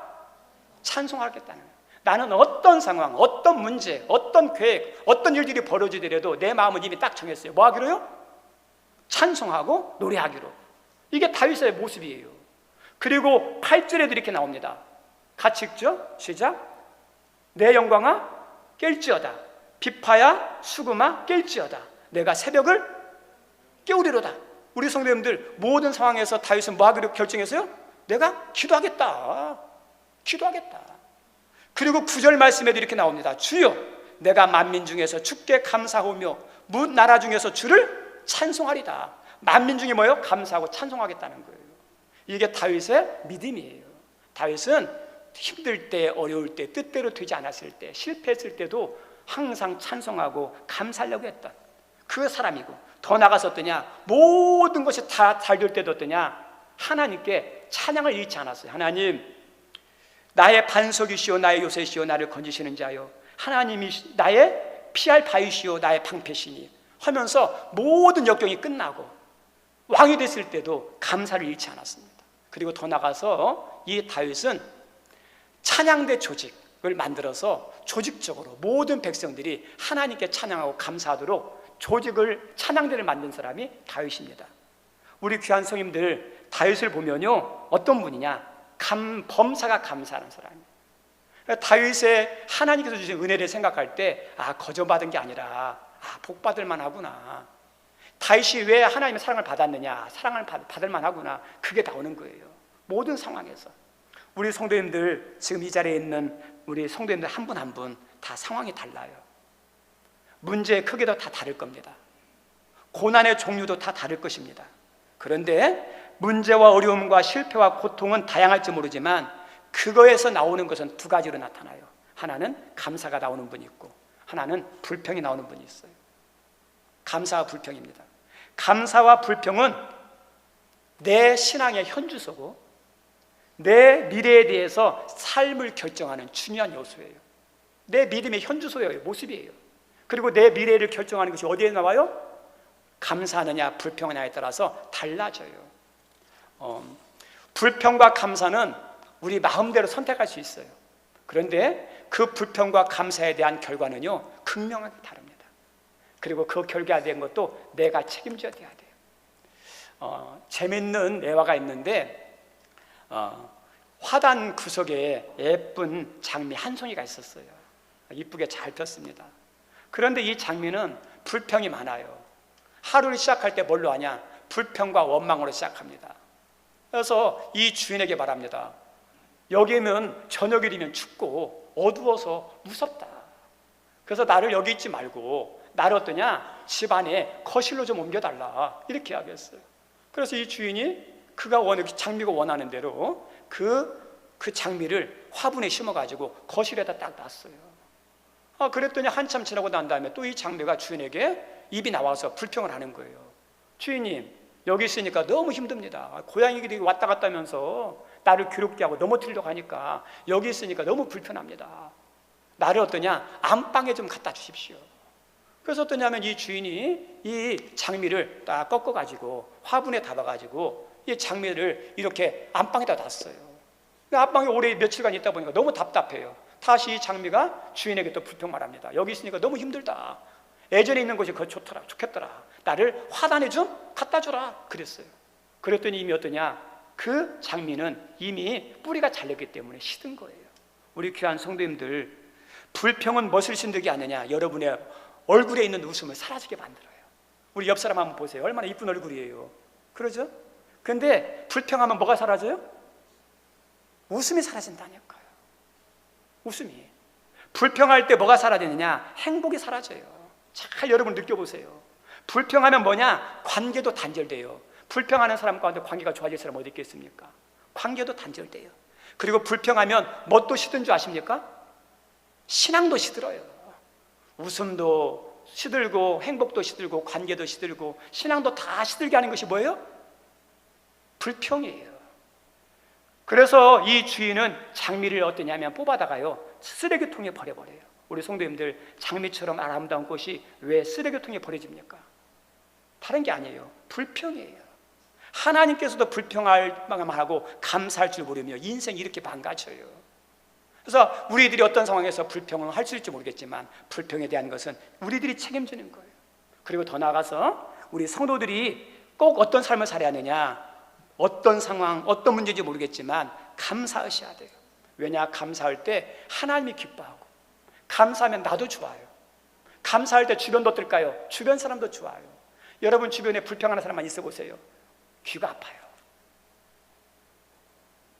찬송하겠다는 거예요. 나는 어떤 상황, 어떤 문제, 어떤 계획, 어떤 일들이 벌어지더라도 내 마음은 이미 딱 정했어요. 뭐 하기로요? 찬송하고 노래하기로. 이게 다윗의 모습이에요. 그리고 8절에도 이렇게 나옵니다. 같이 읽죠? 시작. 내 영광아 깰지어다. 비파야 수금아 깰지어다. 내가 새벽을 깨우리로다. 우리 성도님들 모든 상황에서 다윗은 뭐 하기로 결정했어요? 내가 기도하겠다. 기도하겠다. 그리고 9절 말씀에도 이렇게 나옵니다. 주여 내가 만민 중에서 주께 감사하며 문 나라 중에서 주를 찬송하리다. 만민 중에 뭐예요? 감사하고 찬송하겠다는 거예요. 이게 다윗의 믿음이에요. 다윗은 힘들 때, 어려울 때, 뜻대로 되지 않았을 때, 실패했을 때도 항상 찬송하고 감사하려고 했던 그 사람이고, 더 나아가서 어떠냐? 모든 것이 다 잘 될 때도 어떠냐? 하나님께 찬양을 잃지 않았어요. 하나님, 나의 반석이시오, 나의 요새시오, 나를 건지시는 자요, 하나님이 나의 피할 바위시오, 나의 방패시니 하면서 모든 역경이 끝나고 왕이 됐을 때도 감사를 잃지 않았습니다. 그리고 더 나가서 이 다윗은 찬양대 조직을 만들어서 조직적으로 모든 백성들이 하나님께 찬양하고 감사하도록 조직을, 찬양대를 만든 사람이 다윗입니다. 우리 귀한 성님들, 다윗을 보면요 어떤 분이냐? 범사가 감사하는 사람이에요. 다윗의 하나님께서 주신 은혜를 생각할 때 거저받은 게 아니라 복받을 만하구나. 다윗이 왜 하나님의 사랑을 받았느냐? 사랑을 받을 만하구나. 그게 나오는 거예요. 모든 상황에서. 우리 성도님들, 지금 이 자리에 있는 우리 성도님들 한 분 한 분 다 상황이 달라요. 문제의 크기도 다 다를 겁니다. 고난의 종류도 다 다를 것입니다. 그런데 문제와 어려움과 실패와 고통은 다양할지 모르지만 그거에서 나오는 것은 두 가지로 나타나요. 하나는 감사가 나오는 분이 있고, 하나는 불평이 나오는 분이 있어요. 감사와 불평입니다. 감사와 불평은 내 신앙의 현주소고 내 미래에 대해서 삶을 결정하는 중요한 요소예요. 내 믿음의 현주소예요. 모습이에요. 그리고 내 미래를 결정하는 것이 어디에 나와요? 감사하느냐 불평하느냐에 따라서 달라져요. 불평과 감사는 우리 마음대로 선택할 수 있어요. 그런데 그 불평과 감사에 대한 결과는요 극명하게 다릅니다. 그리고 그 결과에 대한 것도 내가 책임져야 돼요. 재밌는 예화가 있는데 화단 구석에 예쁜 장미 한 송이가 있었어요. 이쁘게 잘 폈습니다. 그런데 이 장미는 불평이 많아요. 하루를 시작할 때 뭘로 하냐? 불평과 원망으로 시작합니다. 그래서 이 주인에게 말합니다. 여기는 저녁이면 춥고 어두워서 무섭다. 그래서 나를 여기 있지 말고 나를 어떠냐? 집 안에 거실로 좀 옮겨달라. 이렇게 이야기했어요. 그래서 이 주인이 장미가 원하는 대로 그 장미를 화분에 심어가지고 거실에다 딱 놨어요. 그랬더니 한참 지나고 난 다음에 또 이 장미가 주인에게 입이 나와서 불평을 하는 거예요. 주인님, 여기 있으니까 너무 힘듭니다. 고양이들이 왔다 갔다 하면서 나를 괴롭게 하고 넘어뜨리려고 하니까 여기 있으니까 너무 불편합니다. 나를 어떠냐? 안방에 좀 갖다 주십시오. 그래서 어떠냐면 이 주인이 이 장미를 딱 꺾어가지고 화분에 담아가지고 이 장미를 이렇게 안방에다 놨어요. 안방에 오래 며칠간 있다 보니까 너무 답답해요. 다시 이 장미가 주인에게 또 불평 말합니다. 여기 있으니까 너무 힘들다. 예전에 있는 곳이 그거 좋겠더라. 나를 화단에 좀 갖다 주라. 그랬어요. 그랬더니 이미 어떠냐? 그 장미는 이미 뿌리가 잘렸기 때문에 시든 거예요. 우리 귀한 성도님들, 불평은 무엇을 신들게 하느냐? 여러분의 얼굴에 있는 웃음을 사라지게 만들어요. 우리 옆 사람 한번 보세요. 얼마나 이쁜 얼굴이에요. 그러죠? 근데 불평하면 뭐가 사라져요? 웃음이 사라진다니까요. 웃음이. 불평할 때 뭐가 사라지느냐? 행복이 사라져요. 잘 여러분 느껴보세요. 불평하면 뭐냐? 관계도 단절돼요. 불평하는 사람 가운데 관계가 좋아질 사람 어디 있겠습니까? 관계도 단절돼요. 그리고 불평하면 뭣도 시든 줄 아십니까? 신앙도 시들어요. 웃음도 시들고 행복도 시들고 관계도 시들고 신앙도 다 시들게 하는 것이 뭐예요? 불평이에요. 그래서 이 주인은 장미를 어떠냐면 뽑아다가요 쓰레기통에 버려버려요. 우리 성도님들, 장미처럼 아름다운 꽃이 왜 쓰레기통에 버려집니까? 다른 게 아니에요. 불평이에요. 하나님께서도 불평할 만만 하고 감사할 줄 모르며 인생이 이렇게 망가져요. 그래서 우리들이 어떤 상황에서 불평을 할 수 있을지 모르겠지만 불평에 대한 것은 우리들이 책임지는 거예요. 그리고 더 나아가서 우리 성도들이 꼭 어떤 삶을 살아야 하느냐, 어떤 상황, 어떤 문제인지 모르겠지만 감사하셔야 돼요. 왜냐? 감사할 때 하나님이 기뻐하고, 감사하면 나도 좋아요. 감사할 때 주변도 어떨까요? 주변 사람도 좋아요. 여러분 주변에 불평하는 사람만 있어 보세요. 귀가 아파요.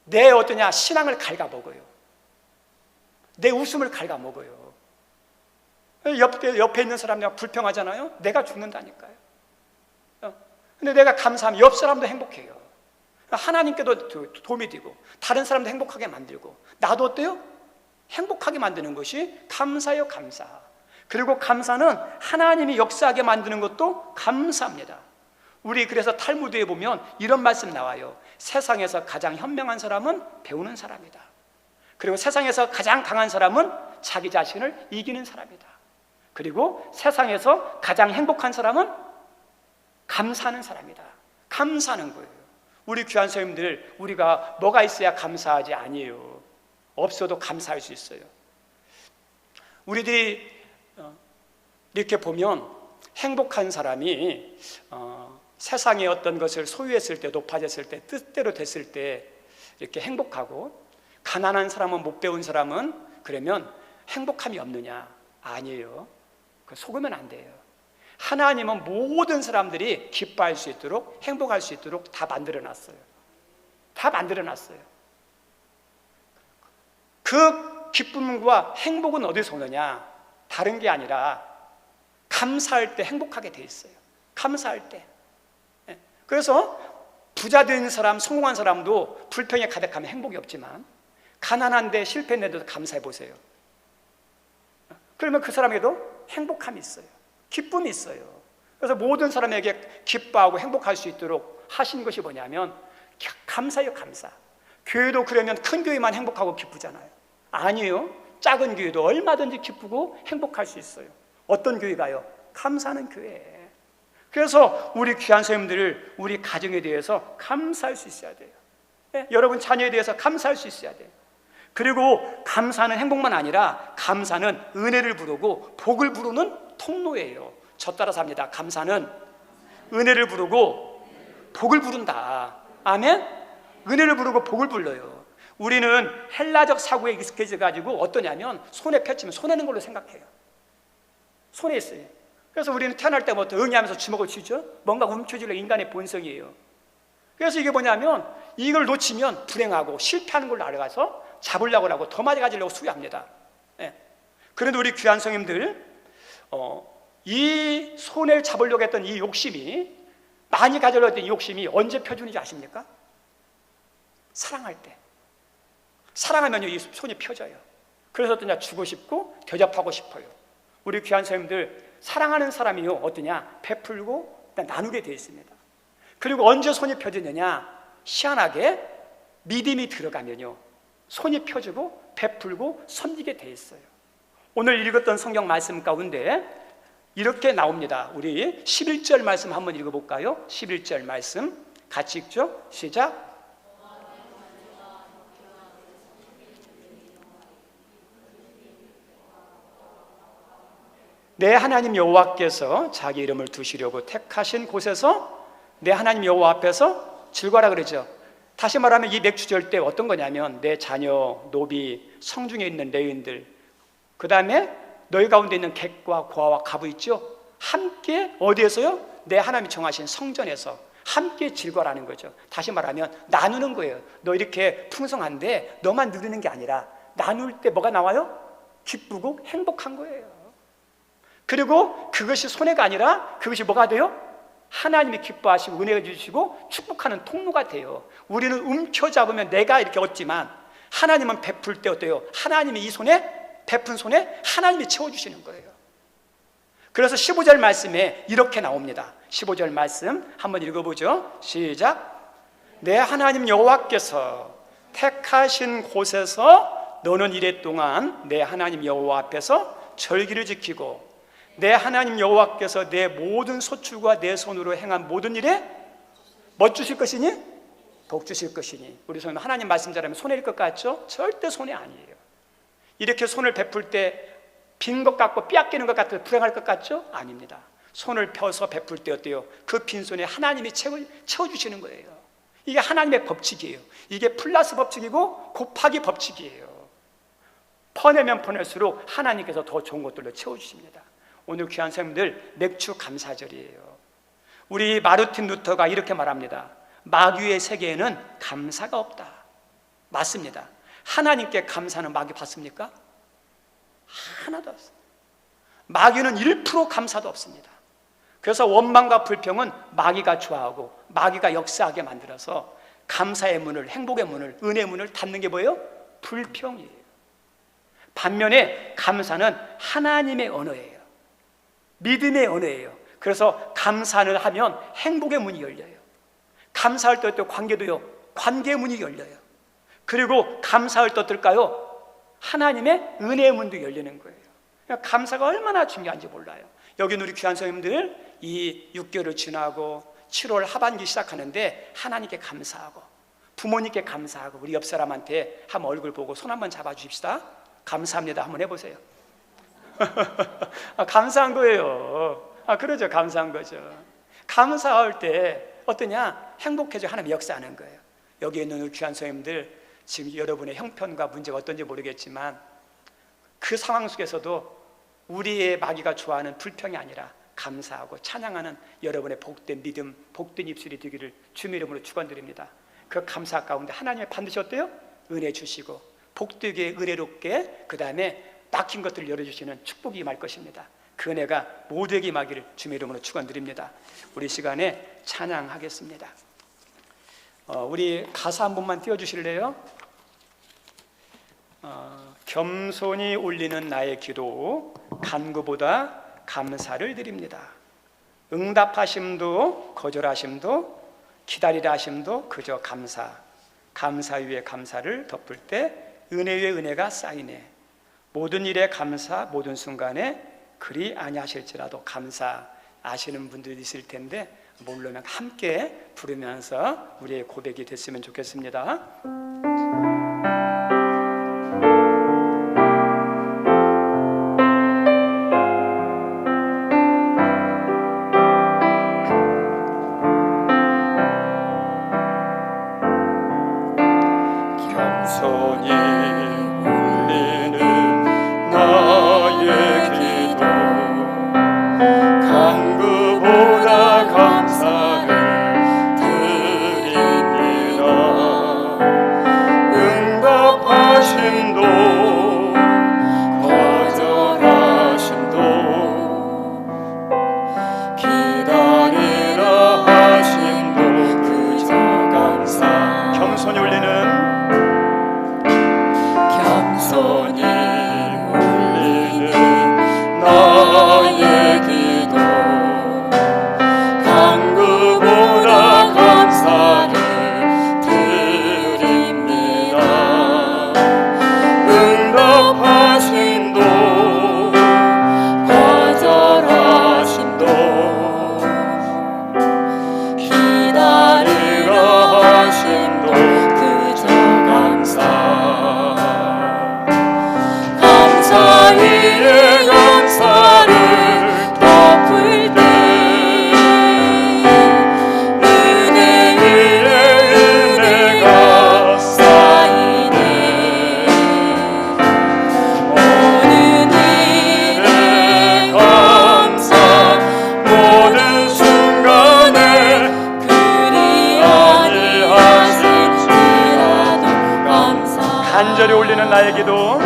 내 어떠냐? 신앙을 갉아먹어요. 내 웃음을 갉아먹어요. 옆에 있는 사람이 불평하잖아요. 내가 죽는다니까요. 근데 내가 감사하면 옆 사람도 행복해요. 하나님께도 도움이 되고 다른 사람도 행복하게 만들고 나도 어때요? 행복하게 만드는 것이 감사예요. 감사. 그리고 감사는 하나님이 역사하게 만드는 것도 감사합니다. 우리 그래서 탈무드에 보면 이런 말씀 나와요. 세상에서 가장 현명한 사람은 배우는 사람이다. 그리고 세상에서 가장 강한 사람은 자기 자신을 이기는 사람이다. 그리고 세상에서 가장 행복한 사람은 감사하는 사람이다. 감사하는 거예요. 우리 귀한 선생님들, 우리가 뭐가 있어야 감사하지 아니에요. 없어도 감사할 수 있어요. 우리들이 이렇게 보면 행복한 사람이 세상에 어떤 것을 소유했을 때, 높아졌을 때, 뜻대로 됐을 때 이렇게 행복하고, 가난한 사람은, 못 배운 사람은 그러면 행복함이 없느냐? 아니에요. 속으면 안 돼요. 하나님은 모든 사람들이 기뻐할 수 있도록, 행복할 수 있도록 다 만들어놨어요. 다 만들어놨어요. 그 기쁨과 행복은 어디서 오느냐? 다른 게 아니라 감사할 때 행복하게 돼 있어요. 감사할 때. 그래서 부자 된 사람, 성공한 사람도 불평에 가득하면 행복이 없지만 가난한데 실패했는데도 감사해 보세요. 그러면 그 사람에게도 행복함이 있어요. 기쁨이 있어요. 그래서 모든 사람에게 기뻐하고 행복할 수 있도록 하신 것이 뭐냐면 감사예요. 감사. 교회도 그러면 큰 교회만 행복하고 기쁘잖아요. 아니에요. 작은 교회도 얼마든지 기쁘고 행복할 수 있어요. 어떤 교회가요? 감사하는 교회. 그래서 우리 귀한 선생님들, 우리 가정에 대해서 감사할 수 있어야 돼요. 여러분 자녀에 대해서 감사할 수 있어야 돼요. 그리고 감사는 행복만 아니라 감사는 은혜를 부르고 복을 부르는 통로예요. 저 따라서 합니다. 감사는 은혜를 부르고 복을 부른다. 아멘? 은혜를 부르고 복을 불러요. 우리는 헬라적 사고에 익숙해져 가지고 어떠냐면 손에 펼치면 손해는 걸로 생각해요. 손에 있어요. 그래서 우리는 태어날 때부터 응애하면서 주먹을 쥐죠. 뭔가 움켜쥐려 인간의 본성이에요. 그래서 이게 뭐냐면 이걸 놓치면 불행하고 실패하는 걸로 알아가서 잡으려고 하고 더 많이 가지려고 수비합니다. 예. 그런데 우리 귀한 성님들 이 손을 잡으려고 했던 이 욕심이 많이 가지려고 했던 이 욕심이 언제 펴주는지 아십니까? 사랑할 때. 사랑하면 이 손이 펴져요. 그래서 어떠냐? 주고 싶고 대접하고 싶어요. 우리 귀한 성님들 사랑하는 사람이요 어떠냐? 베풀고 나누게 되어 있습니다. 그리고 언제 손이 펴지느냐? 희한하게 믿음이 들어가면요 손이 펴지고 베풀고 섬기게 되어 있어요. 오늘 읽었던 성경 말씀 가운데 이렇게 나옵니다. 우리 11절 말씀 한번 읽어볼까요? 11절 말씀 같이 읽죠? 시작. 내 하나님 여호와께서 자기 이름을 두시려고 택하신 곳에서 내 하나님 여호와 앞에서 즐거워라 그러죠. 다시 말하면 이 맥주절 때 어떤 거냐면 내 자녀, 노비, 성중에 있는 레위인들, 그 다음에 너희 가운데 있는 객과 고아와 가부 있죠. 함께 어디에서요? 내 하나님이 정하신 성전에서 함께 즐거워라는 거죠. 다시 말하면 나누는 거예요. 너 이렇게 풍성한데 너만 누리는 게 아니라 나눌 때 뭐가 나와요? 기쁘고 행복한 거예요. 그리고 그것이 손해가 아니라 그것이 뭐가 돼요? 하나님이 기뻐하시고 은혜를 주시고 축복하는 통로가 돼요. 우리는 움켜잡으면 내가 이렇게 얻지만 하나님은 베풀 때 어때요? 하나님이 이 손에 베푼 손에 하나님이 채워주시는 거예요. 그래서 15절 말씀에 이렇게 나옵니다. 15절 말씀 한번 읽어보죠. 시작. 내 하나님 여호와께서 택하신 곳에서 너는 이래 동안 내 하나님 여호와 앞에서 절기를 지키고 내 하나님 여호와께서 내 모든 소출과 내 손으로 행한 모든 일에 뭐 주실 것이니? 복 주실 것이니. 우리 손은 하나님 말씀 잘하면 손해일 것 같죠? 절대 손해 아니에요. 이렇게 손을 베풀 때 빈 것 같고 빼앗기는 것 같아서 불행할 것 같죠? 아닙니다. 손을 펴서 베풀 때 어때요? 그 빈손에 하나님이 채워주시는 거예요. 이게 하나님의 법칙이에요. 이게 플러스 법칙이고 곱하기 법칙이에요. 퍼내면 퍼낼수록 하나님께서 더 좋은 것들로 채워주십니다. 오늘 귀한 성도님들 맥주 감사절이에요. 우리 마르틴 루터가 이렇게 말합니다. 마귀의 세계에는 감사가 없다. 맞습니다. 하나님께 감사는 마귀 받습니까? 하나도 없습니다. 마귀는 1% 감사도 없습니다. 그래서 원망과 불평은 마귀가 좋아하고 마귀가 역사하게 만들어서 감사의 문을, 행복의 문을, 은혜의 문을 닫는 게 뭐예요? 불평이에요. 반면에 감사는 하나님의 언어예요. 믿음의 언어예요. 그래서 감사를 하면 행복의 문이 열려요. 감사할 때 관계도요, 관계의 문이 열려요. 그리고 감사할 때 어떨까요? 하나님의 은혜의 문도 열리는 거예요. 그러니까 감사가 얼마나 중요한지 몰라요. 여기 우리 귀한 성님들 이 6개월을 지나고 7월 하반기 시작하는데 하나님께 감사하고 부모님께 감사하고 우리 옆 사람한테 한번 얼굴 보고 손 한번 잡아주십시다. 감사합니다 한번 해보세요. 감사한 거예요. 그러죠. 감사한 거죠. 감사할 때 어떠냐? 행복해져. 하나님 역사하는 거예요. 여기 있는 우리 귀한 성님들 지금 여러분의 형편과 문제가 어떤지 모르겠지만 그 상황 속에서도 우리의 마귀가 좋아하는 불평이 아니라 감사하고 찬양하는 여러분의 복된 믿음, 복된 입술이 되기를 주님의 이름으로 축원드립니다. 그 감사 가운데 하나님이 반드시 어때요? 은혜 주시고 복되게 은혜롭게 그 다음에 막힌 것들을 열어주시는 축복이 임할 것입니다. 그 은혜가 모두에게 임하기를 주님의 이름으로 축원드립니다. 우리 시간에 찬양하겠습니다. 우리 가사 한 번만 띄워주실래요? 겸손히 올리는 나의 기도 간구보다 감사를 드립니다. 응답하심도 거절하심도 기다리라 하심도 그저 감사. 감사 위에 감사를 덮을 때 은혜 위에 은혜가 쌓이네. 모든 일에 감사, 모든 순간에 그리 아니하실지라도 감사. 아시는 분들이 있을 텐데 모르면 함께 부르면서 우리의 고백이 됐으면 좋겠습니다. 간절히 올리는 나의 기도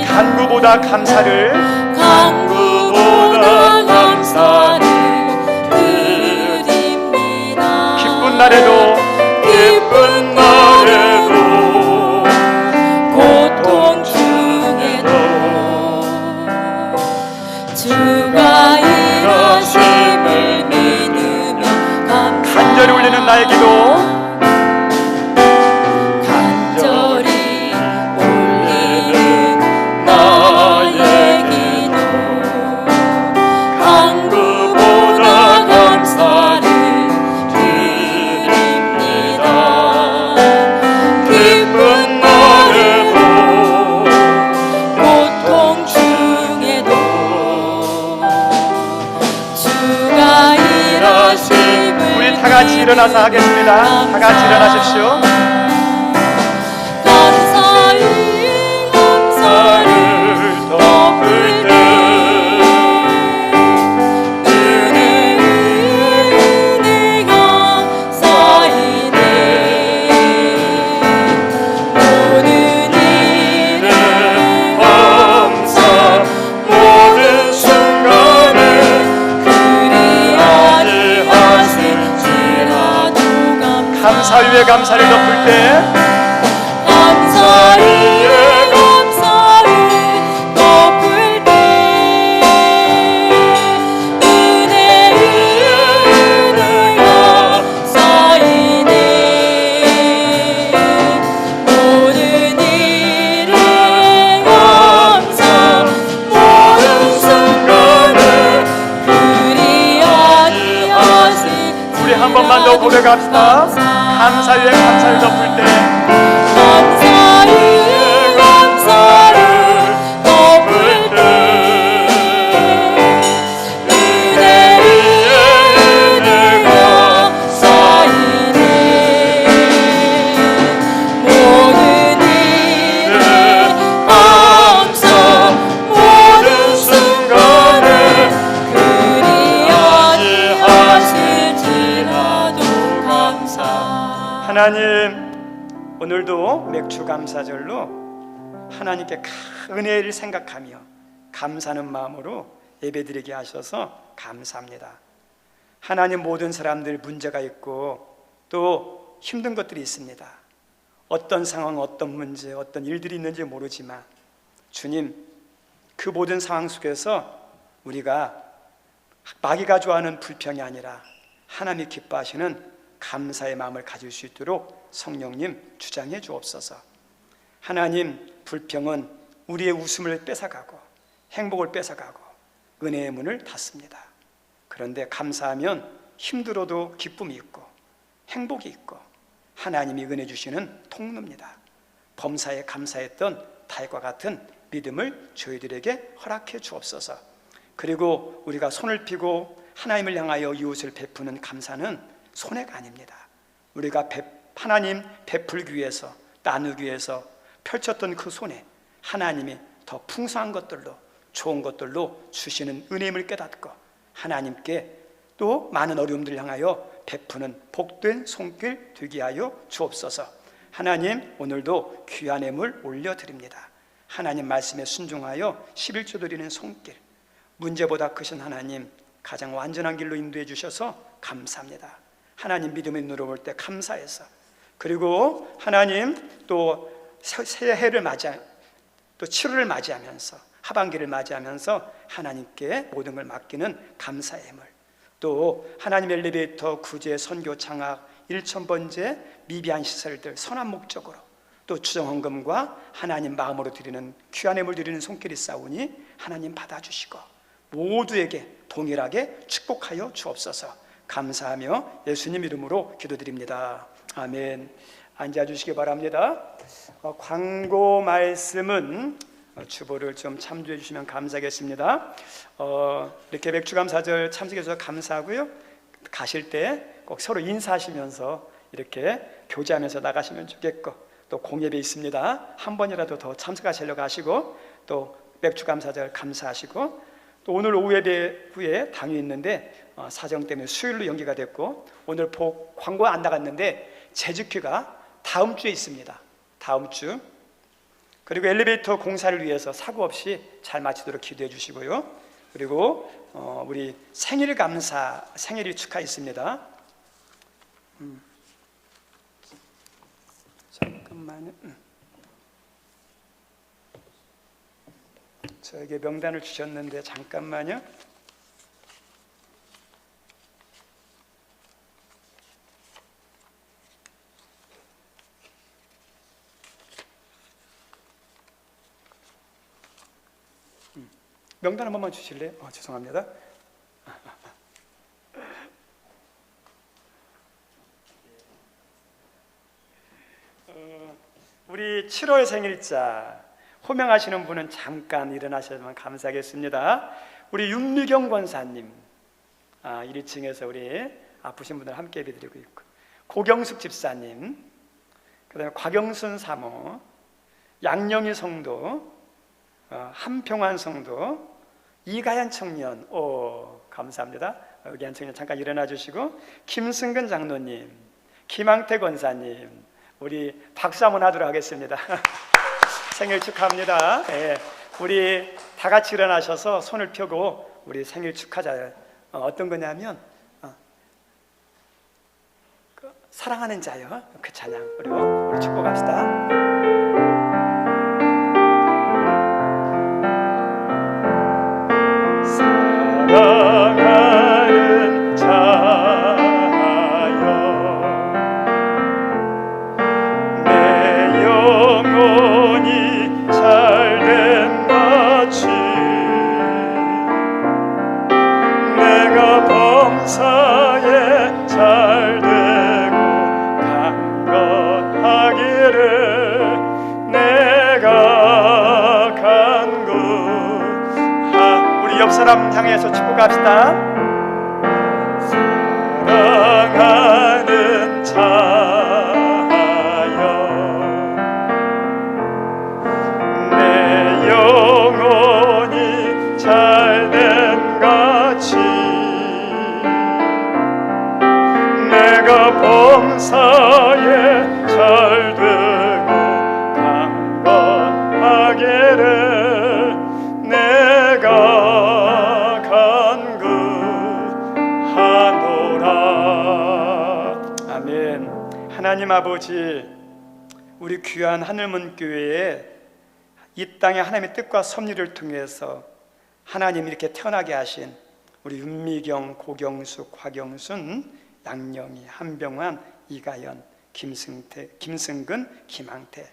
간구보다 감사를 드립니다. 기쁜 날에도 고통 중에도 주가 일하심을 믿으며 간절히 올리는 나의 기도 다 같이 일어나서 하겠습니다. 다 같이 일어나십시오. 감사를 덮을 때 은혜가 쌓이네. 모든 일에 감사, 모든 순간에 그리하니 감사 위에 감사를 덮을 때 감사 위에 감사를 덮을 때 은혜 위에 은혜가 쌓이네. 모든 일에 감사, 모든 순간에 그리하니 하신 우리 한 번만 더 고백합시다. 감사 위에 감사를 덮을 때 감사 위에 감사를 덮을 때 은혜 위에 은혜가 쌓이네. 모든 일에 감사, 모든 순간에 그리하니 하실지라도 감사. 하나님, 오늘도 맥주 감사절로 하나님께 은혜를 생각하며 감사하는 마음으로 예배드리게 하셔서 감사합니다. 하나님, 모든 사람들 문제가 있고 또 힘든 것들이 있습니다. 어떤 상황, 어떤 문제, 어떤 일들이 있는지 모르지만 주님, 그 모든 상황 속에서 우리가 마귀가 좋아하는 불평이 아니라 하나님이 기뻐하시는 감사의 마음을 가질 수 있도록 성령님 주장해 주옵소서. 하나님, 불평은 우리의 웃음을 뺏어가고 행복을 뺏어가고 은혜의 문을 닫습니다. 그런데 감사하면 힘들어도 기쁨이 있고 행복이 있고 하나님이 은혜 주시는 통로입니다. 범사에 감사했던 다윗과 같은 믿음을 저희들에게 허락해 주옵소서. 그리고 우리가 손을 펴고 하나님을 향하여 이웃을 베푸는 감사는 손해가 아닙니다. 우리가 하나님 베풀기 위해서 나누기 위해서 펼쳤던 그 손에 하나님이 더 풍성한 것들로 좋은 것들로 주시는 은혜임을 깨닫고 하나님께 또 많은 어려움들을 향하여 베푸는 복된 손길 되게 하여 주옵소서. 하나님, 오늘도 귀한 예물 올려드립니다. 하나님 말씀에 순종하여 11조 드리는 손길, 문제보다 크신 하나님 가장 완전한 길로 인도해 주셔서 감사합니다. 하나님 믿음의 눈으로 볼 때 감사해서, 그리고 하나님 또 새해를 맞이하 또 7월을 맞이하면서 하반기를 맞이하면서 하나님께 모든 걸 맡기는 감사의 예물, 또 하나님 엘리베이터, 구제, 선교, 장학, 1000번째 미비한 시설들 선한 목적으로 또 추정헌금과 하나님 마음으로 드리는 귀한 예물 드리는 손길이 싸우니 하나님 받아주시고 모두에게 동일하게 축복하여 주옵소서. 감사하며 예수님 이름으로 기도드립니다. 아멘. 앉아주시기 바랍니다. 광고 말씀은 주보를 좀 참조해 주시면 감사하겠습니다. 이렇게 맥주감사절 참석해 주셔서 감사하고요. 가실 때 꼭 서로 인사하시면서 이렇게 교제하면서 나가시면 좋겠고, 또 공예배 있습니다. 한 번이라도 더 참석하시려고 하시고, 또 맥주감사절 감사하시고, 또 오늘 오후 예배 후에 당이 있는데 사정 때문에 수요일로 연기가 됐고, 오늘 광고 안 나갔는데 제주큐가 다음 주에 있습니다. 다음 주. 그리고 엘리베이터 공사를 위해서 사고 없이 잘 마치도록 기도해 주시고요. 그리고 우리 생일 감사, 생일이 축하 있습니다. 잠깐만요. 저에게 명단을 주셨는데 잠깐만요. 명단 한 번만 주실래요? 죄송합니다. 우리 7월 생일자 호명하시는 분은 잠깐 일어나셔야만 감사하겠습니다. 우리 윤미경 권사님, 1층에서 우리 아프신 분들 함께 예배드리고 있고, 고경숙 집사님, 그 다음에 곽영순 사모, 양영희 성도, 한평환 성도, 이가연 청년, 감사합니다. 여기 한 청년 잠깐 일어나 주시고, 김승근 장로님, 김항태 권사님, 우리 박수 한번 하도록 하겠습니다. 생일 축하합니다. 네, 우리 다 같이 일어나셔서 손을 펴고 우리 생일 축하자. 어떤 거냐면 사랑하는 자요, 그 찬양. 그리고 우리 축복합시다. 사랑하는 자여, 내 영혼이 잘된 같이 내가 범사에 잘되고 강건하기를 내가 간구. 우리 옆 사람 향해서 축복합시다. 사랑하는 자여, 내 영혼이 잘된 같이 내가 범사에 잘되고 강건하기를 내가 간구하노라. 아멘. 하나님 아버지, 우리 귀한 하늘문교회에 이 땅에 하나님의 뜻과 섭리를 통해서 하나님 이렇게 태어나게 하신 우리 윤미경, 고경숙, 곽영순, 양영희, 한병환, 이가연, 김승근, 김항태,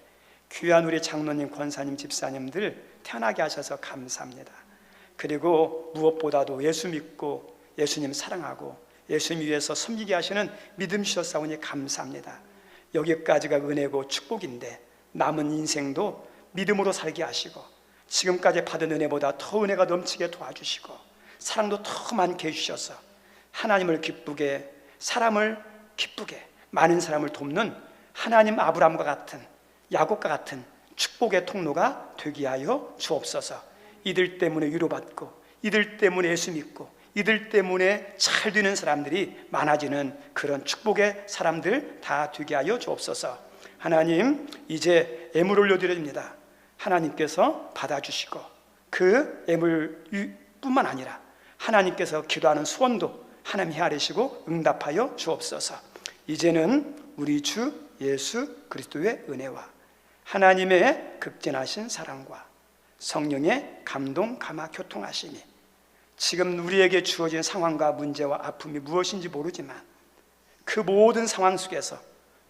귀한 우리 장로님, 권사님, 집사님들 태어나게 하셔서 감사합니다. 그리고 무엇보다도 예수 믿고 예수님 사랑하고 예수님 위해서 섬기게 하시는 믿음 주셨사오니 감사합니다. 여기까지가 은혜고 축복인데 남은 인생도 믿음으로 살게 하시고 지금까지 받은 은혜보다 더 은혜가 넘치게 도와주시고 사랑도 더 많게 해주셔서 하나님을 기쁘게, 사람을 기쁘게, 많은 사람을 돕는 하나님 아브라함과 같은, 야곱과 같은 축복의 통로가 되게 하여 주옵소서. 이들 때문에 위로받고 이들 때문에 예수 믿고 이들 때문에 잘 되는 사람들이 많아지는 그런 축복의 사람들 다 되게 하여 주옵소서. 하나님, 이제 예물 올려드립니다. 하나님께서 받아주시고 그 예물뿐만 아니라 하나님께서 기도하는 소원도 하나님 헤아리시고 응답하여 주옵소서. 이제는 우리 주 예수 그리스도의 은혜와 하나님의 극진하신 사랑과 성령의 감동, 감화, 교통하심이 지금 우리에게 주어진 상황과 문제와 아픔이 무엇인지 모르지만 그 모든 상황 속에서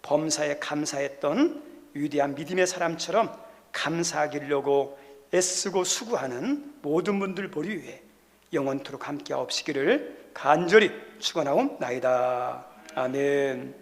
범사에 감사했던 위대한 믿음의 사람처럼 감사하기려고 애쓰고 수고하는 모든 분들 보리 위해 영원토록 함께 없으기를 간절히 축원하옵나이다. 아멘.